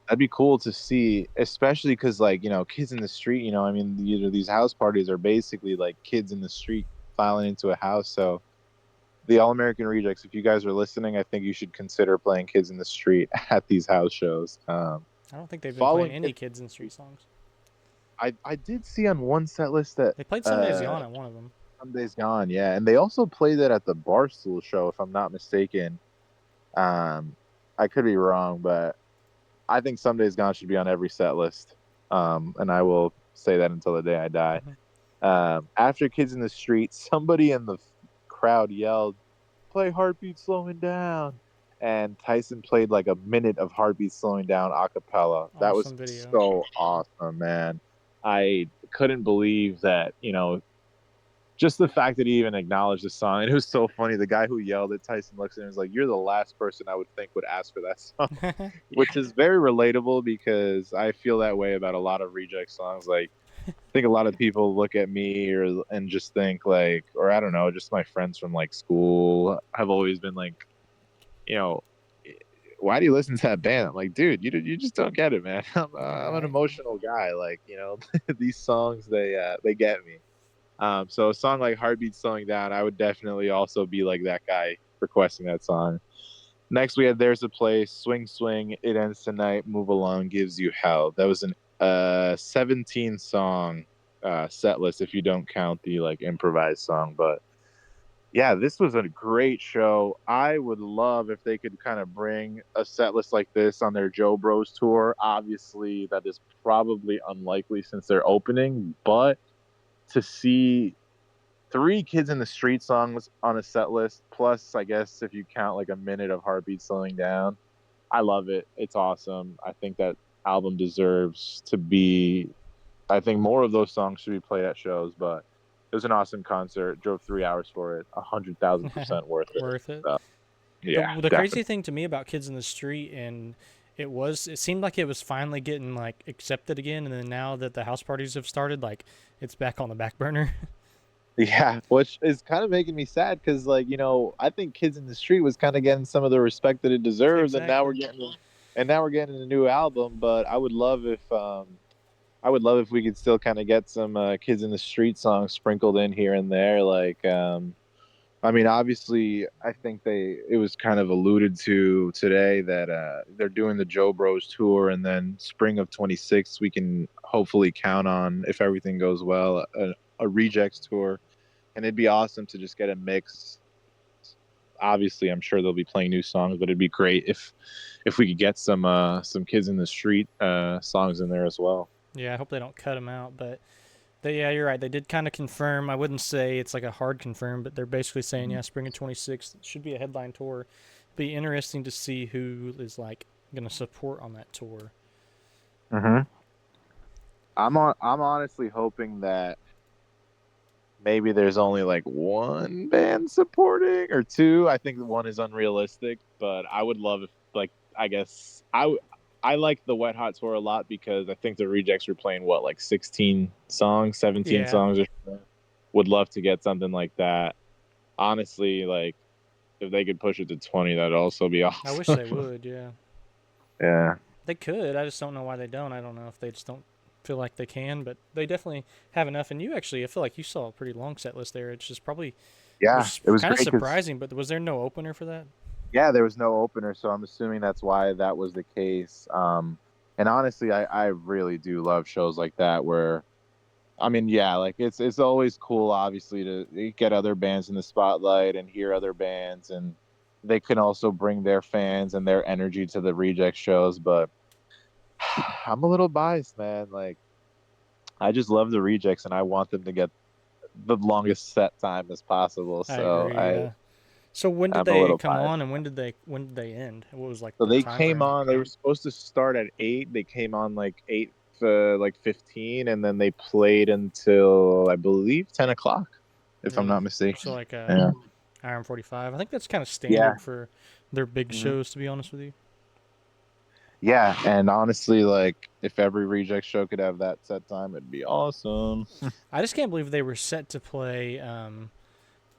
that'd be cool to see, especially because, like, Kids in the Street. I mean, these house parties are basically like kids in the street filing into a house. So the All American Rejects, if you guys are listening, I think you should consider playing Kids in the Street at these house shows. I don't think they've been playing Following any it, Kids in Street songs. I did see on one set list that They played Some Days Gone at one of them. Sunday's Gone, yeah, and they also played that at the Barstool show, if I'm not mistaken. Um, I could be wrong, but I think Someday's Gone should be on every set list. And I will say that until the day I die. Mhm. After Kids in the Street, somebody in the crowd yelled, "Play Heartbeat Slowing Down." And Tyson played like a minute of Heartbeat Slowing Down a cappella. That was Awesome video. so awesome, man. I couldn't believe that, just the fact that he even acknowledged the song. And it was so funny. The guy who yelled at Tyson looks at him and was like, "You're the last person I would think would ask for that song," which is very relatable because I feel that way about a lot of reject songs. Like, I think a lot of people look at me and just think like, or I don't know, just my friends from like school have always been like, you know, why do you listen to that band? I'm like, dude, you just don't get it, man. I'm an Right. emotional guy. Like, these songs they get me. So a song like Heartbeat Slowing Down, I would definitely also be like that guy requesting that song. Next, we had There's a Place, Swing Swing, It Ends Tonight, Move Along, Gives You Hell. That was an 17 song set list if you don't count the like improvised song. But yeah, this was a great show. I would love if they could kind of bring a set list like this on their Joe Bros tour. Obviously, that is probably unlikely since they're opening, but to see three Kids in the Street songs on a set list, plus I guess if you count like a minute of Heartbeat Slowing Down, I love it. It's awesome. I think that album deserves to be. I think more of those songs should be played at shows, but it was an awesome concert. Drove 3 hours for it. 100,000% worth it. Worth it. So, The yeah, the crazy definitely. thing to me about Kids in the Street, and it seemed like it was finally getting like accepted again, and then now that the house parties have started, like it's back on the back burner. Yeah, which is kind of making me sad because, like, I think Kids in the Street was kind of getting some of the respect that it deserves, Exactly. and now we're getting a new album. But I would love if we could still kind of get some Kids in the Street songs sprinkled in here and there. Like, I mean, obviously, I think it was kind of alluded to today that they're doing the Joe Bros tour, and then spring of 26, we can hopefully count on, if everything goes well, a Rejects tour, and it'd be awesome to just get a mix. Obviously, I'm sure they'll be playing new songs, but it'd be great if we could get some Kids in the Street songs in there as well. Yeah, I hope they don't cut them out, but yeah, you're right. They did kind of confirm. I wouldn't say it's like a hard confirm, but they're basically saying yeah, spring of 26 should be a headline tour. Be interesting to see who is like gonna support on that tour. Mm-hmm. I'm honestly hoping that maybe there's only like one band supporting or two. I think one is unrealistic, but I would love if like I guess I like the Wet Hot tour a lot because I think the Rejects were playing what like 16 songs, 17 Yeah, songs or something. Would love to get something like that. Honestly, like if they could push it to 20, that'd also be I wish awesome. they would. Yeah, Yeah. they could. I just don't know why they don't. I don't know if they just don't feel like they can, but they definitely have enough. And you actually, I feel like you saw a pretty long set list there. It's just probably Yeah, was it was kind of great because surprising. But was there no opener for that? yeah, there was no opener, so I'm assuming that's why that was the case. And honestly, I really do love shows like that where, I mean, yeah, like it's always cool, obviously, to get other bands in the spotlight and hear other bands, and they can also bring their fans and their energy to the Reject shows. But I'm a little biased, man. Like, I just love the Rejects, and I want them to get the longest set time as possible. I So agree. Yeah. So when did I'm a they little come biased. on, and when did they end? What was like So the they time came frame? on. They were supposed to start at 8. They came on like 8, like 15, and then they played until I believe 10 o'clock, if I'm Yeah. not So mistaken. like Yeah, hour and 45. I think that's kind of yeah, standard for their big hmm shows, to be honest with you. yeah. And honestly, like if every Reject show could have that set time, it'd be awesome. I just can't believe they were set to play.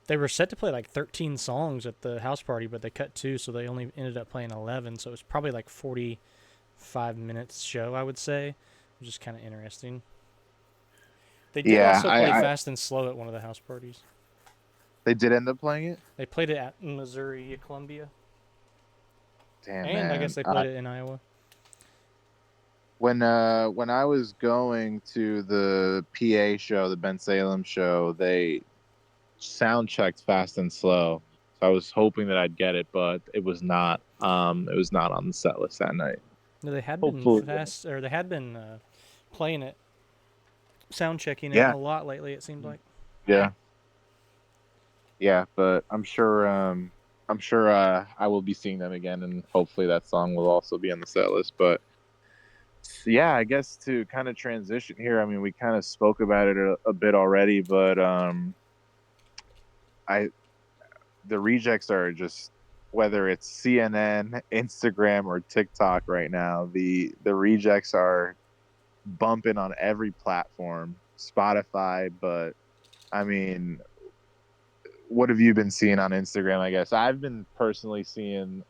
They were set to play like 13 songs at the house party, but they cut two, so they only ended up playing 11. So it was probably like 45 minutes show, I would say, which is kind of interesting. They did Yeah, also play Fast and Slow at one of the house parties. they did end up playing it. They played it at Missouri, Columbia, Damn, and I guess man. they played it in Iowa. When I was going to the PA show, the Ben Salem show, they sound checked Fast and Slow. So I was hoping that I'd get it, but it was not. It was not on the set list that night. No, they had been Hopefully, fast, or they had been playing it, sound checking it yeah, a lot lately. It seemed like. yeah, yeah. But I'm sure I will be seeing them again, and hopefully that song will also be on the set list. But yeah, I guess to kind of transition here, I mean, we kind of spoke about it a bit already, but I the rejects are just, whether it's CNN, Instagram, or TikTok right now, the rejects are bumping on every platform, Spotify, but I mean, what have you been seeing on Instagram? I guess I've been personally seeing,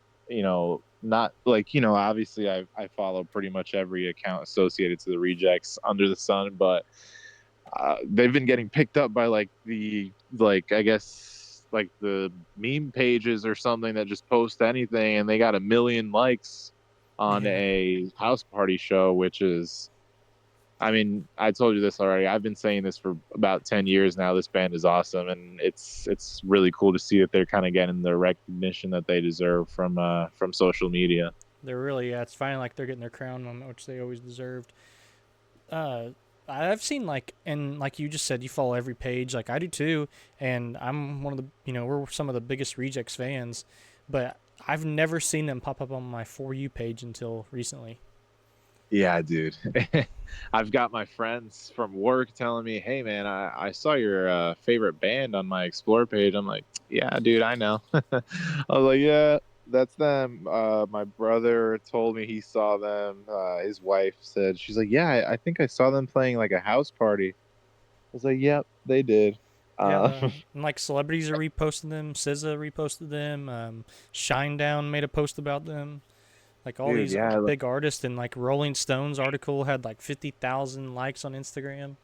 not like, obviously I follow pretty much every account associated to the rejects under the sun, but they've been getting picked up by like I guess like the meme pages or something that just post anything, and they got 1 million likes on Yeah, a house party show, which is, I mean, I told you this already. I've been saying this for about 10 years now. This band is awesome, and it's really cool to see that they're kind of getting the recognition that they deserve from social media. they're really, yeah. It's finally like they're getting their crown moment, which they always deserved. Uh, I've seen like, and like you just said, you follow every page, like I do too, and I'm one of the, we're some of the biggest Rejects fans, but I've never seen them pop up on my For You page until recently. Yeah, dude. I've got my friends from work telling me, "Hey, man, I saw your favorite band on my Explore page." I'm like, "Yeah, dude, I know." I was like, "Yeah, that's them." My brother told me he saw them. His wife said, she's like, "Yeah, I think I saw them playing like a house party." I was like, "Yep, they did." Yeah, Uh, and like celebrities are reposting them. SZA reposted them. Shinedown made a post about them. Like all dude, these yeah. big artists, and like Rolling Stones article had like 50,000 likes on Instagram.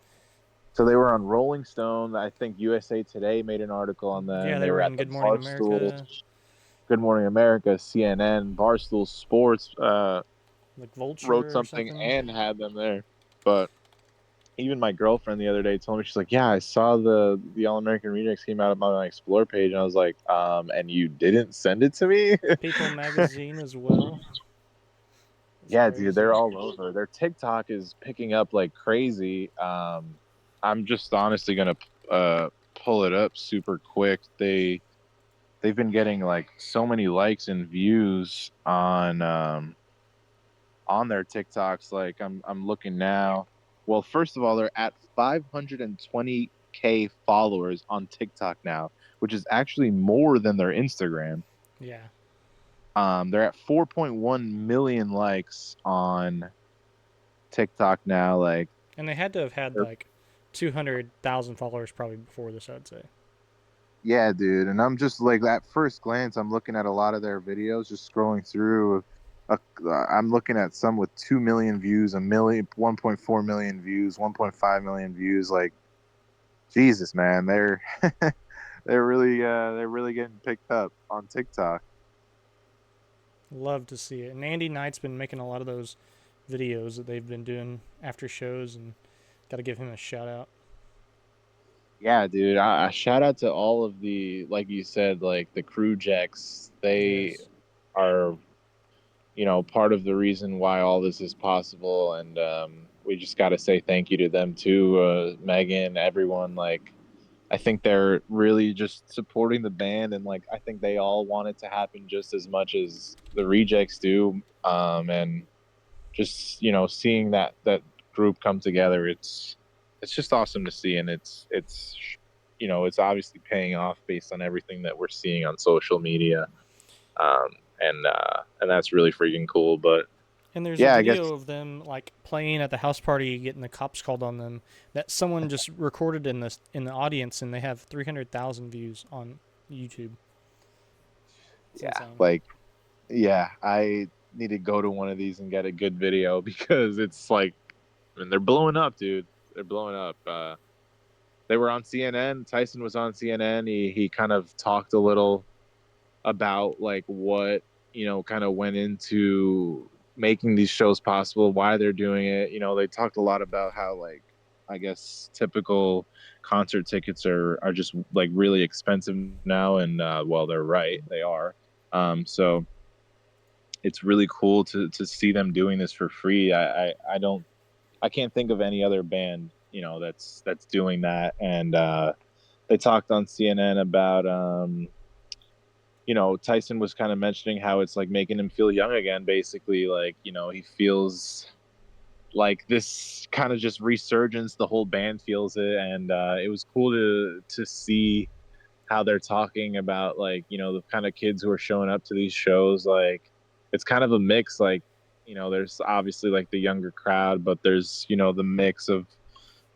So they were on Rolling Stone. I think USA Today made an article on Yeah, them. they They were were in at the Good Morning Barstool, America, Good Morning America, CNN, Barstool Sports. like Wrote Vulture or something something. and had them there. But even my girlfriend the other day told me, she's like, "Yeah, I saw the All American Rejects came out of my Explore page," and I was like, and you didn't send it to me?" People magazine as well. It's Yeah, dude, they're crazy. all over. Their TikTok is picking up like crazy. I'm just honestly gonna pull it up super quick. They've been getting like so many likes and views on their TikToks. Like I'm looking now. Well, first of all, they're at 520K followers on TikTok now, which is actually more than their Instagram. Yeah, They're at 4.1 million likes on TikTok now. Like, and they had to have had they're- like 200,000 followers probably before this, I'd say. yeah, dude. And I'm just like, at first glance, I'm looking at a lot of their videos, just scrolling through. I'm looking at some with 2 million views, 1.4 million views, 1.5 million views. Like, Jesus, man, they're really getting picked up on TikTok. Love to see it. And Andy Knight's been making a lot of those videos that they've been doing after shows, and got to give him a shout out. Yeah, dude. I shout out to all of the, like you said, like the crew jacks. They Yes. are, part of the reason why all this is possible, and we just got to say thank you to them too, Megan, everyone. Like, I think they're really just supporting the band, and like I think they all want it to happen just as much as the rejects do. And just seeing that group come together, it's just awesome to see, and it's obviously paying off based on everything that we're seeing on social media, um, and that's really freaking cool. But And there's a yeah, I guess, video of them like playing at the house party, getting the cops called on them. That someone just recorded in the audience, and they have 300,000 views on YouTube. It's yeah, insane. like, yeah, I need to go to one of these and get a good video because it's like, I mean, they're blowing up, dude. They're blowing up. They were on CNN. Tyson was on CNN. He kind of talked a little about like what kind of went into making these shows possible, why they're doing it. They talked a lot about how, like, I guess typical concert tickets are just like really expensive now, and well, they're right, they are. So it's really cool to see them doing this for free. I don't, I can't think of any other band, that's doing that. And they talked on CNN about Tyson was kind of mentioning how it's like making him feel young again, basically. Like, he feels like this kind of just resurgence. The whole band feels it, and it was cool to see how they're talking about, like, the kind of kids who are showing up to these shows. Like, it's kind of a mix. Like, there's obviously like the younger crowd, but there's the mix of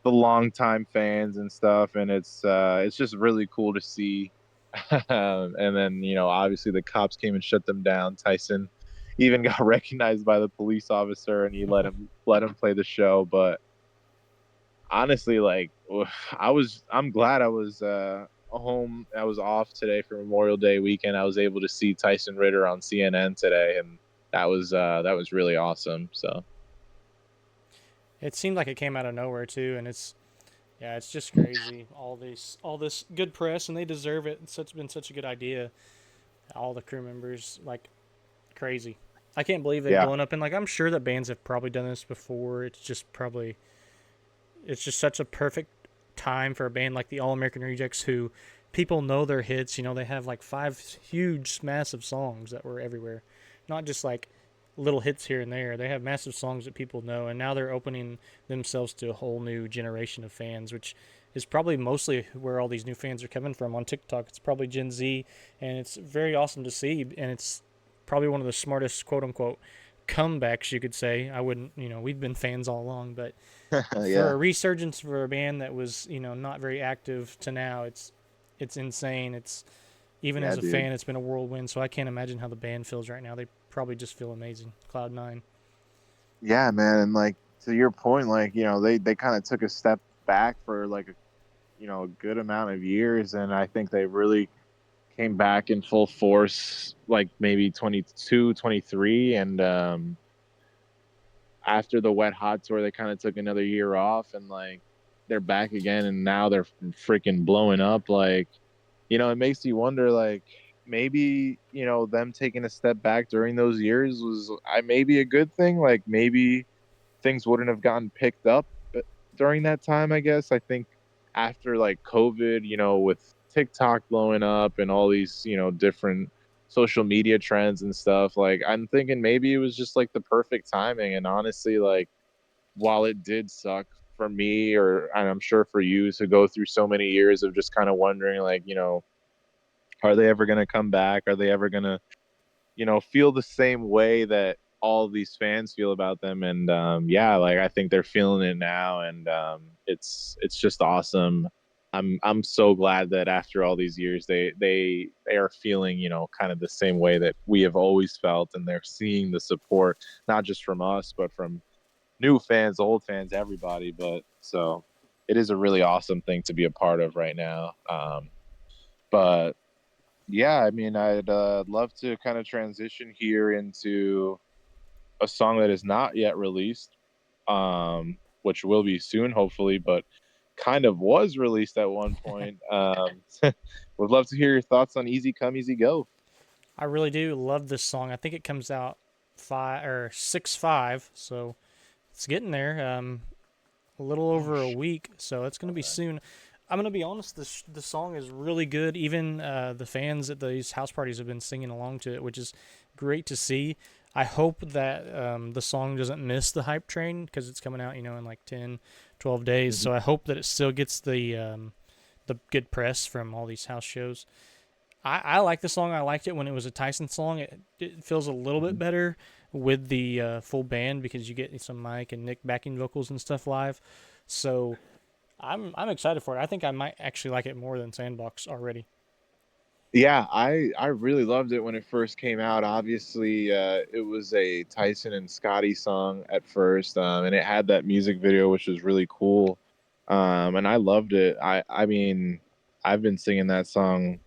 the longtime fans and stuff, and it's just really cool to see. And then obviously the cops came and shut them down. Tyson even got recognized by the police officer, and he let him play the show. But honestly, like, I'm glad I was home. I was off today for Memorial Day weekend. I was able to see Tyson Ritter on CNN today, and that was really awesome. So It seemed like it came out of nowhere too, and it's just crazy. All this good press, and they deserve it. It's been such a good idea. All the crew members, like, crazy. I can't believe they've yeah, blown up, and like I'm sure that bands have probably done this before. It's just such a perfect time for a band like the All American Rejects, who people know their hits. They have like five huge, massive songs that were everywhere, not just like little hits here and there. They have massive songs that people know, and now they're opening themselves to a whole new generation of fans, which is probably mostly where all these new fans are coming from on TikTok. It's probably Gen Z, and it's very awesome to see, and it's probably one of the smartest quote unquote comebacks you could say. I wouldn't, we've been fans all along, but for yeah, a resurgence for a band that was not very active to now, it's insane. It's even yeah, as a dude. fan, it's been a whirlwind. So I can't imagine how the band feels right now. They probably just feel amazing. Cloud nine. Yeah, man, and like to your point, like they kind of took a step back for like a good amount of years, and I think they really came back in full force like maybe 22, 23, and after the Wet Hot tour they kind of took another year off, and like they're back again, and now they're freaking blowing up. Like, it makes you wonder, like, maybe them taking a step back during those years was I maybe a good thing. Like, maybe things wouldn't have gotten picked up during that time, I guess. I think after like COVID, with TikTok blowing up and all these, different social media trends and stuff, like I'm thinking maybe it was just like the perfect timing. And honestly, like, while it did suck for me, and I'm sure for you, to go through so many years of just kind of wondering, like, are they ever going to come back? Are they ever going to feel the same way that all these fans feel about them? And yeah, like I think they're feeling it now, and it's just awesome. I'm so glad that after all these years they are feeling kind of the same way that we have always felt, and they're seeing the support not just from us but from new fans, old fans, everybody. But so it is a really awesome thing to be a part of right now. But yeah, I mean, I'd love to kind of transition here into a song that is not yet released, which will be soon, hopefully, but kind of was released at one point. Would love to hear your thoughts on "Easy Come, Easy Go." I really do love this song. I think it comes out 5 or 6/5, so it's getting there. A little Oh, over a week, so it's gonna be okay. soon. I'm gonna be honest. The song is really good. Even the fans at these house parties have been singing along to it, which is great to see. I hope that the song doesn't miss the hype train because it's coming out, in like 10, 12 days. Mhm. So I hope that it still gets the good press from all these house shows. I like the song. I liked it when it was a Tyson song. It feels a little bit Mhm. better with the full band because you get some Mike and Nick backing vocals and stuff live. So I'm excited for it. I think I might actually like it more than Sandbox already. Yeah, I really loved it when it first came out. Obviously, it was a Tyson and Scotty song at first, and it had that music video, which was really cool. And I loved it. I mean, I've been singing that song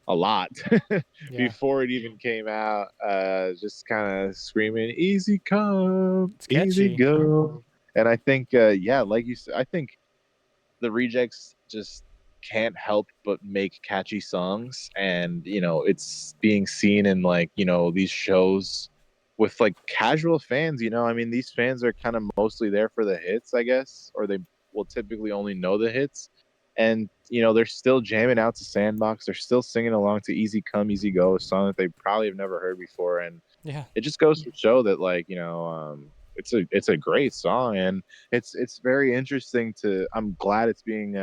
a lot Yeah, before it even came out. Just kind of screaming, "Easy come, it's easy catchy. go." And I think, yeah, like you said, I think the Rejects just can't help but make catchy songs, and it's being seen in like these shows with like casual fans. I mean, these fans are kind of mostly there for the hits, I guess, or they will typically only know the hits, and they're still jamming out to Sandbox, they're still singing along to Easy Come Easy Go, a song that they probably have never heard before. And Yeah. it just goes to show that, like, it's a great song, and it's very interesting to. I'm glad it's being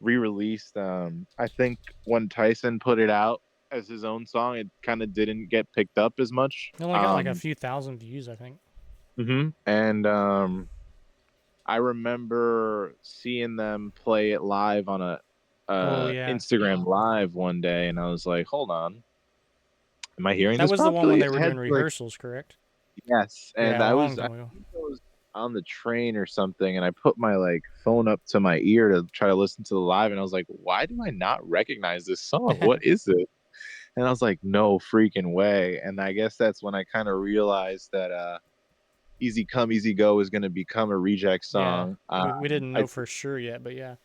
re-released. I think when Tyson put it out as his own song, it kind of didn't get picked up as much. It only got like a few thousand views, I think. And I remember seeing them play it live on a Oh yeah, Instagram live one day, and I was like, "Hold on, am I hearing that this was the one when properly?" they were I had doing like, rehearsals, correct? yes, Yeah, and a I long was time ago. think I was on the train or something, and I put my like phone up to my ear to try to listen to the live, and I was like, "Why do I not recognize this song? What is it?" And I was like, "No freaking way!" And I guess that's when I kind of realized that "Easy Come Easy Go" is going to become a Reject Yeah, song. we didn't know for sure yet, but yeah,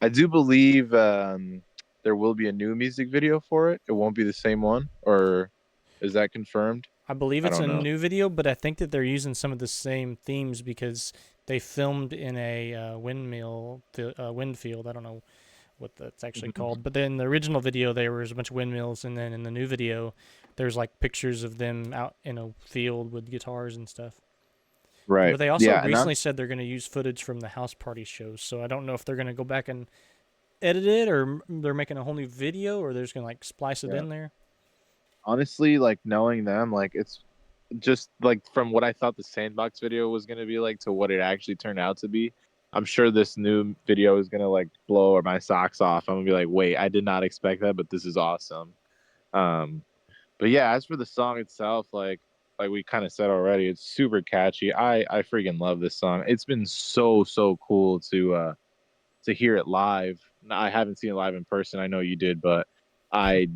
I do believe there will be a new music video for it. It won't be the same one, or is that confirmed? I believe I it's don't a know. new video, but I think that they're using some of the same themes because they filmed in a wind field. I don't know what that's actually Mhm. called, but then in the original video there was a bunch of windmills, and then in the new video there's like pictures of them out in a field with guitars and stuff. Right. But they also Yeah, and recently said they're going to use footage from the house party shows, so I don't know if they're going to go back and edit it, or they're making a whole new video, or they're just going to like splice it yeah. in there. Honestly, like knowing them, like it's just like from what I thought the Sandbox video was gonna be like to what it actually turned out to be. I'm sure this new video is gonna like blow my socks off. I'm gonna be like, wait, I did not expect that, but this is awesome. Um, but yeah, as for the song itself, like we kind of said already, it's super catchy. I freaking love this song. It's been so cool to hear it live. I haven't seen it live in person. I know you did, but I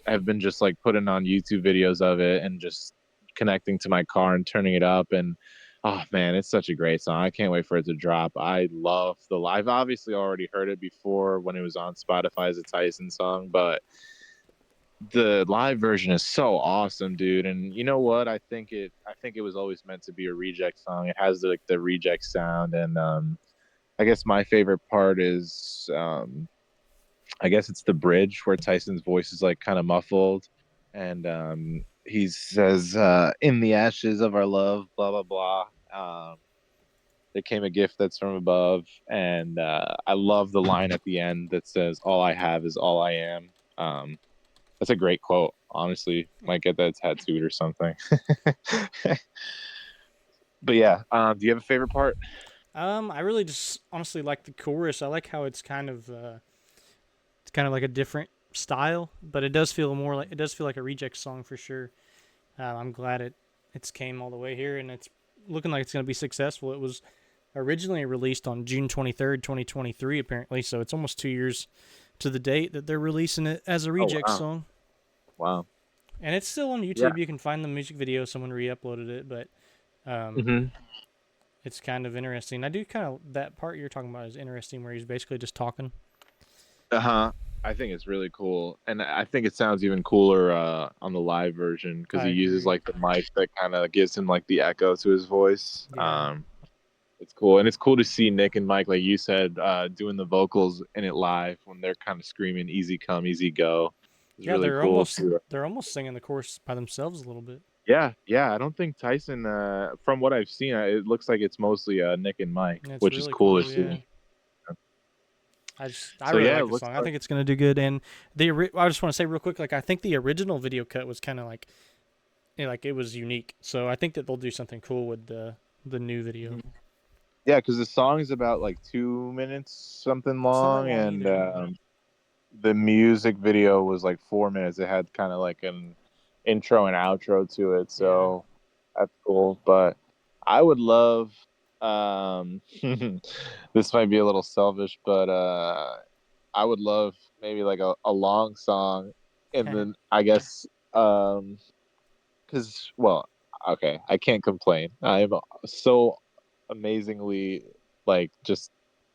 have been just like putting on YouTube videos of it and just connecting to my car and turning it up. And oh man, it's such a great song. I can't wait for it to drop. I love the live. Obviously, already heard it before when it was on Spotify as a Tyson song, but the live version is so awesome, dude. And you know what? I think it was always meant to be a Reject song. It has like the Reject sound, and I guess my favorite part is I guess it's the bridge where Tyson's voice is like kind of muffled, and he says, "In the ashes of our love, blah blah blah." There came a gift that's from above, and I love the line at the end that says, "All I have is all I am." That's a great quote. Honestly, might get that tattooed or something. But yeah, do you have a favorite part? I really just honestly like the chorus. I like how it's kind of like a different style, but it does feel like a Reject song for sure. I'm glad it's came all the way here, and it's looking like it's going to be successful. It was originally released on June 23rd, 2023, apparently, so it's almost 2 years to the date that they're releasing it as a Oh Reject wow, song. wow, And it's still on yeah. YouTube. You can find the music video. Someone re-uploaded it, but um, Hmm. it's kind of interesting. I do kind of that part you're talking about is interesting, where he's basically just talking. Uh-huh. I think it's really cool. And I think it sounds even cooler on the live version because I he uses agree. like the mic that kind of gives him like the echo to his voice. Yeah, It's cool. And it's cool to see Nick and Mike, like you said, doing the vocals in it live when they're kind of screaming easy come, easy go. It's yeah. really cool to They're almost singing the chorus by themselves a little bit. yeah, yeah. I don't think Tyson from what I've seen, it looks like it's mostly Nick and Mike, And it's which is really cool to cool. Yeah. see. I So really yeah, it like the looks song. I like think it's gonna do good. And I just want to say real quick, like I think the original video cut was kind of like, like it was unique. So I think that they'll do something cool with the new video. yeah, because the song is about like 2 minutes something It's not that long, long and either. Yeah. the music video was like 4 minutes. It had kind of like an intro and outro to it, Yeah. so that's cool. But I would love this might be a little selfish, but I would love maybe like a long song, and then I guess because well, okay, I can't complain. I'm so amazingly like just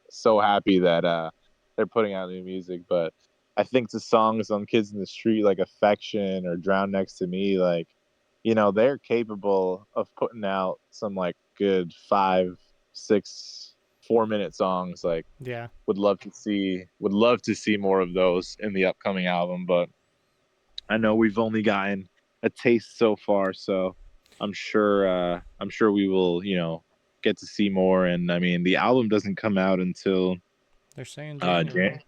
so happy that they're putting out new music. But I think the songs on Kids in the Street, like Affection or Drown Next to Me, like, they're capable of putting out some like good 5, 6, 4 minute songs. Like, Yeah. would love to see more of those in the upcoming album. But I know we've only gotten a taste so far, so I'm sure we will, get to see more. And I mean, the album doesn't come out until They're saying Jan- January.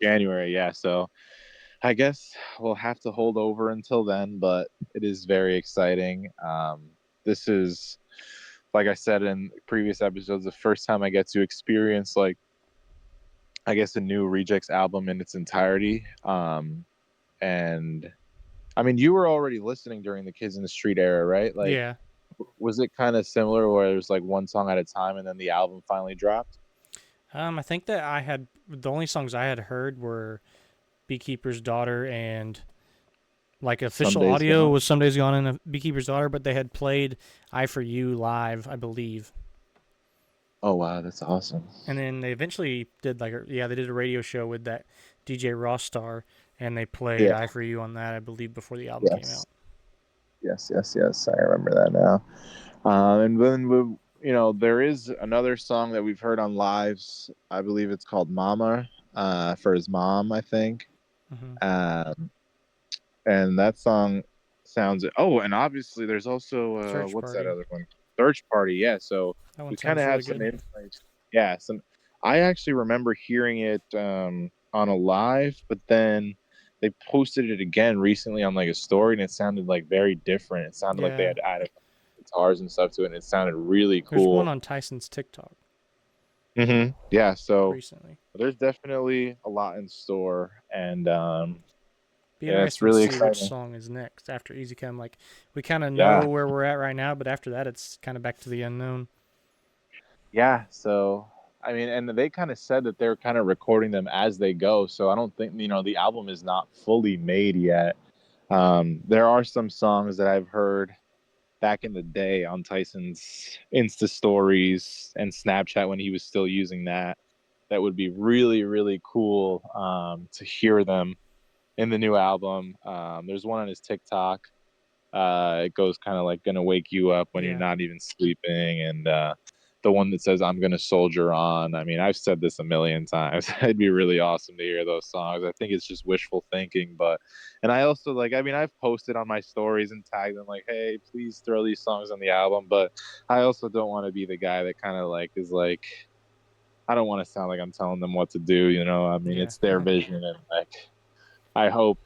January, yeah. So I guess we'll have to hold over until then, but it is very exciting. This is, like I said in previous episodes, the first time I get to experience, like, I guess, a new Rejects album in its entirety. And I mean, you were already listening during the Kids in the Street era, right? Like, Yeah. was it kind of similar where it was like one song at a time and then the album finally dropped? I think that I had the only songs I had heard were Beekeeper's Daughter and like Some official days audio gone. was Some Days Gone and a Beekeeper's Daughter, but they had played I For You live, I believe. Oh wow, that's awesome. And then they eventually did they did a radio show with that DJ Ross star, and they played Yeah. I For You on that, I believe, before the album came Yes. out. Yes. Yes. Yes. I remember that now. And then there is another song that we've heard on lives. I believe it's called "Mama," for his mom, I think. Hmm. Um, and that song sounds. Oh, and obviously there's also Search what's that Party. other one? Search Party. Yeah. So That one we kind of sounds have really some good. insight. Yeah. Some. I actually remember hearing it on a live, but then they posted it again recently on like a story, and it sounded like very different. It sounded like they Yeah. had added guitars and stuff to it, and it sounded really There's one cool. on Tyson's TikTok Yeah. So recently. there's definitely a lot in store, and Be yeah, it's interesting to really see which exciting. song is next after Easy Come. Like, we kind of know Yeah. where we're at right now, but after that, it's kind of back to the unknown. Yeah, so I mean, and they kind of said that they're kind of recording them as they go. So I don't think the album is not fully made yet. There are some songs that I've heard back in the day on Tyson's Insta stories and Snapchat when he was still using that. That would be really, really cool to hear them in the new album. There's one on his TikTok. It goes kind of like "Gonna Wake You Up When You're Yeah. Not Even Sleeping," and the one that says "I'm Gonna Soldier On." I mean, I've said this a million times. It'd be really awesome to hear those songs. I think it's just wishful thinking, but and I also like. I mean, I've posted on my stories and tagged them like, "Hey, please throw these songs on the album." But I also don't want to be the guy that kind of like is like. I don't want to sound like I'm telling them what to do. I mean, Yeah. it's their vision, and like I hope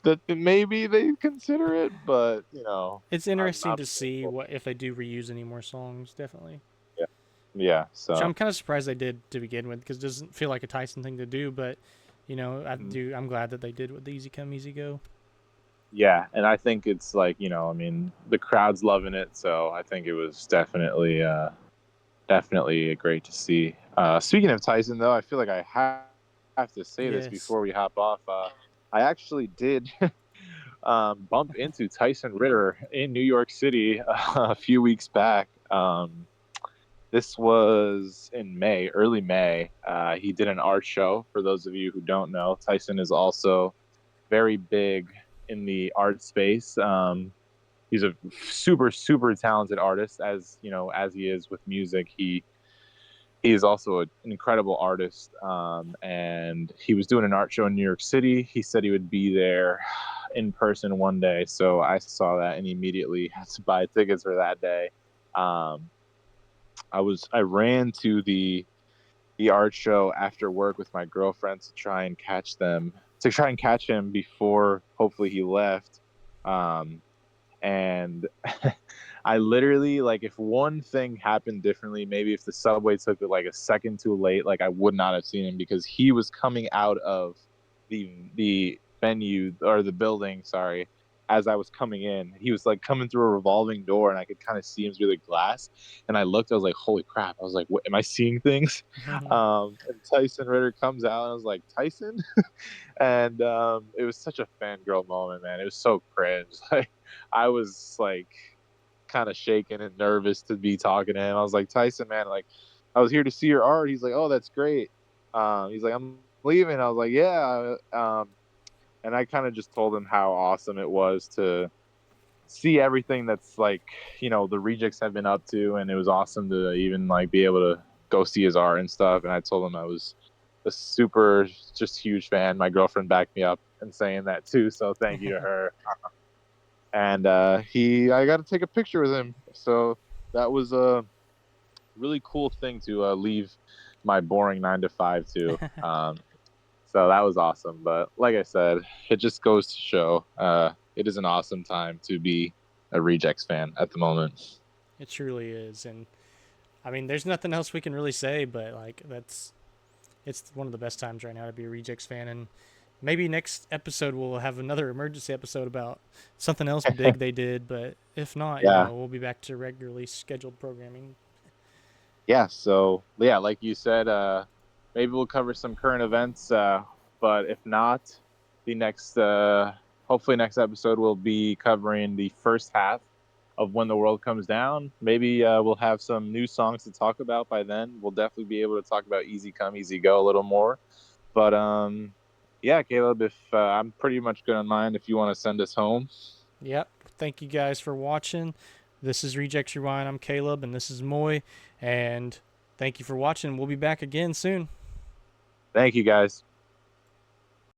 that maybe they consider it, but It's I'm interesting I'm to still see hopeful. what if they do reuse any more songs, definitely. Yeah, yeah. Which So I'm kind of surprised they did to begin with, because it doesn't feel like a Tyson thing to do. But mhm. I'm glad that they did with the Easy Come Easy Go. Yeah, and I think it's like I mean, the crowd's loving it, so I think it was definitely great to see. Speaking of Tyson, though, I feel like I have to say this Yes. before we hop off. I actually did bump into Tyson Ritter in New York City a few weeks back. This was in May, early May. He did an art show. For those of you who don't know, Tyson is also very big in the art space. He's a super, super talented artist, as as he is with music. He is also an incredible artist, and he was doing an art show in New York City. He said he would be there in person one day, so I saw that and immediately had to buy tickets for that day. Um, I ran to the art show after work with my girlfriend to try and catch him before hopefully he left. Um, and I literally, like, if one thing happened differently, maybe if the subway took it like a second too late, like I would not have seen him because he was coming out of the venue or the building, sorry, as I was coming in. He was like coming through a revolving door and I could kind of see him through the glass. And I looked, I was like, holy crap. I was like, what, am I seeing things? And Tyson Ritter comes out and I was like, Tyson? And it was such a fangirl moment, man. It was so cringe. Like I was like kind of shaking and nervous to be talking to him. I was like, Tyson, man, like, I was here to see your art. He's like, oh, that's great. He's like, I'm leaving. I was like, yeah. And I kind of just told him how awesome it was to see everything that's like, the Rejects have been up to, and it was awesome to even like be able to go see his art and stuff. And I told him I was a super just huge fan. My girlfriend backed me up in saying that too, so thank you to her. And I got to take a picture with him, so that was a really cool thing to leave my boring 9 to 5 to. So that was awesome. But like I said, it just goes to show it is an awesome time to be a Rejects fan at the moment. It truly is, and I mean, there's nothing else we can really say, but like it's one of the best times right now to be a Rejects fan, and maybe next episode we'll have another emergency episode about something else big they did, but if not, Yeah. we'll be back to regularly scheduled programming. Yeah. So yeah, like you said, maybe we'll cover some current events. But if not, the next, hopefully next episode will be covering the first half of When the World Comes Down. Maybe we'll have some new songs to talk about by then. We'll definitely be able to talk about Easy Come, Easy Go a little more. But yeah, Caleb, if I'm pretty much good on mine, if you want to send us home. Yep. Thank you guys for watching. This is Rejects Rewind. I'm Caleb, and this is Moy. And thank you for watching. We'll be back again soon. Thank you, guys.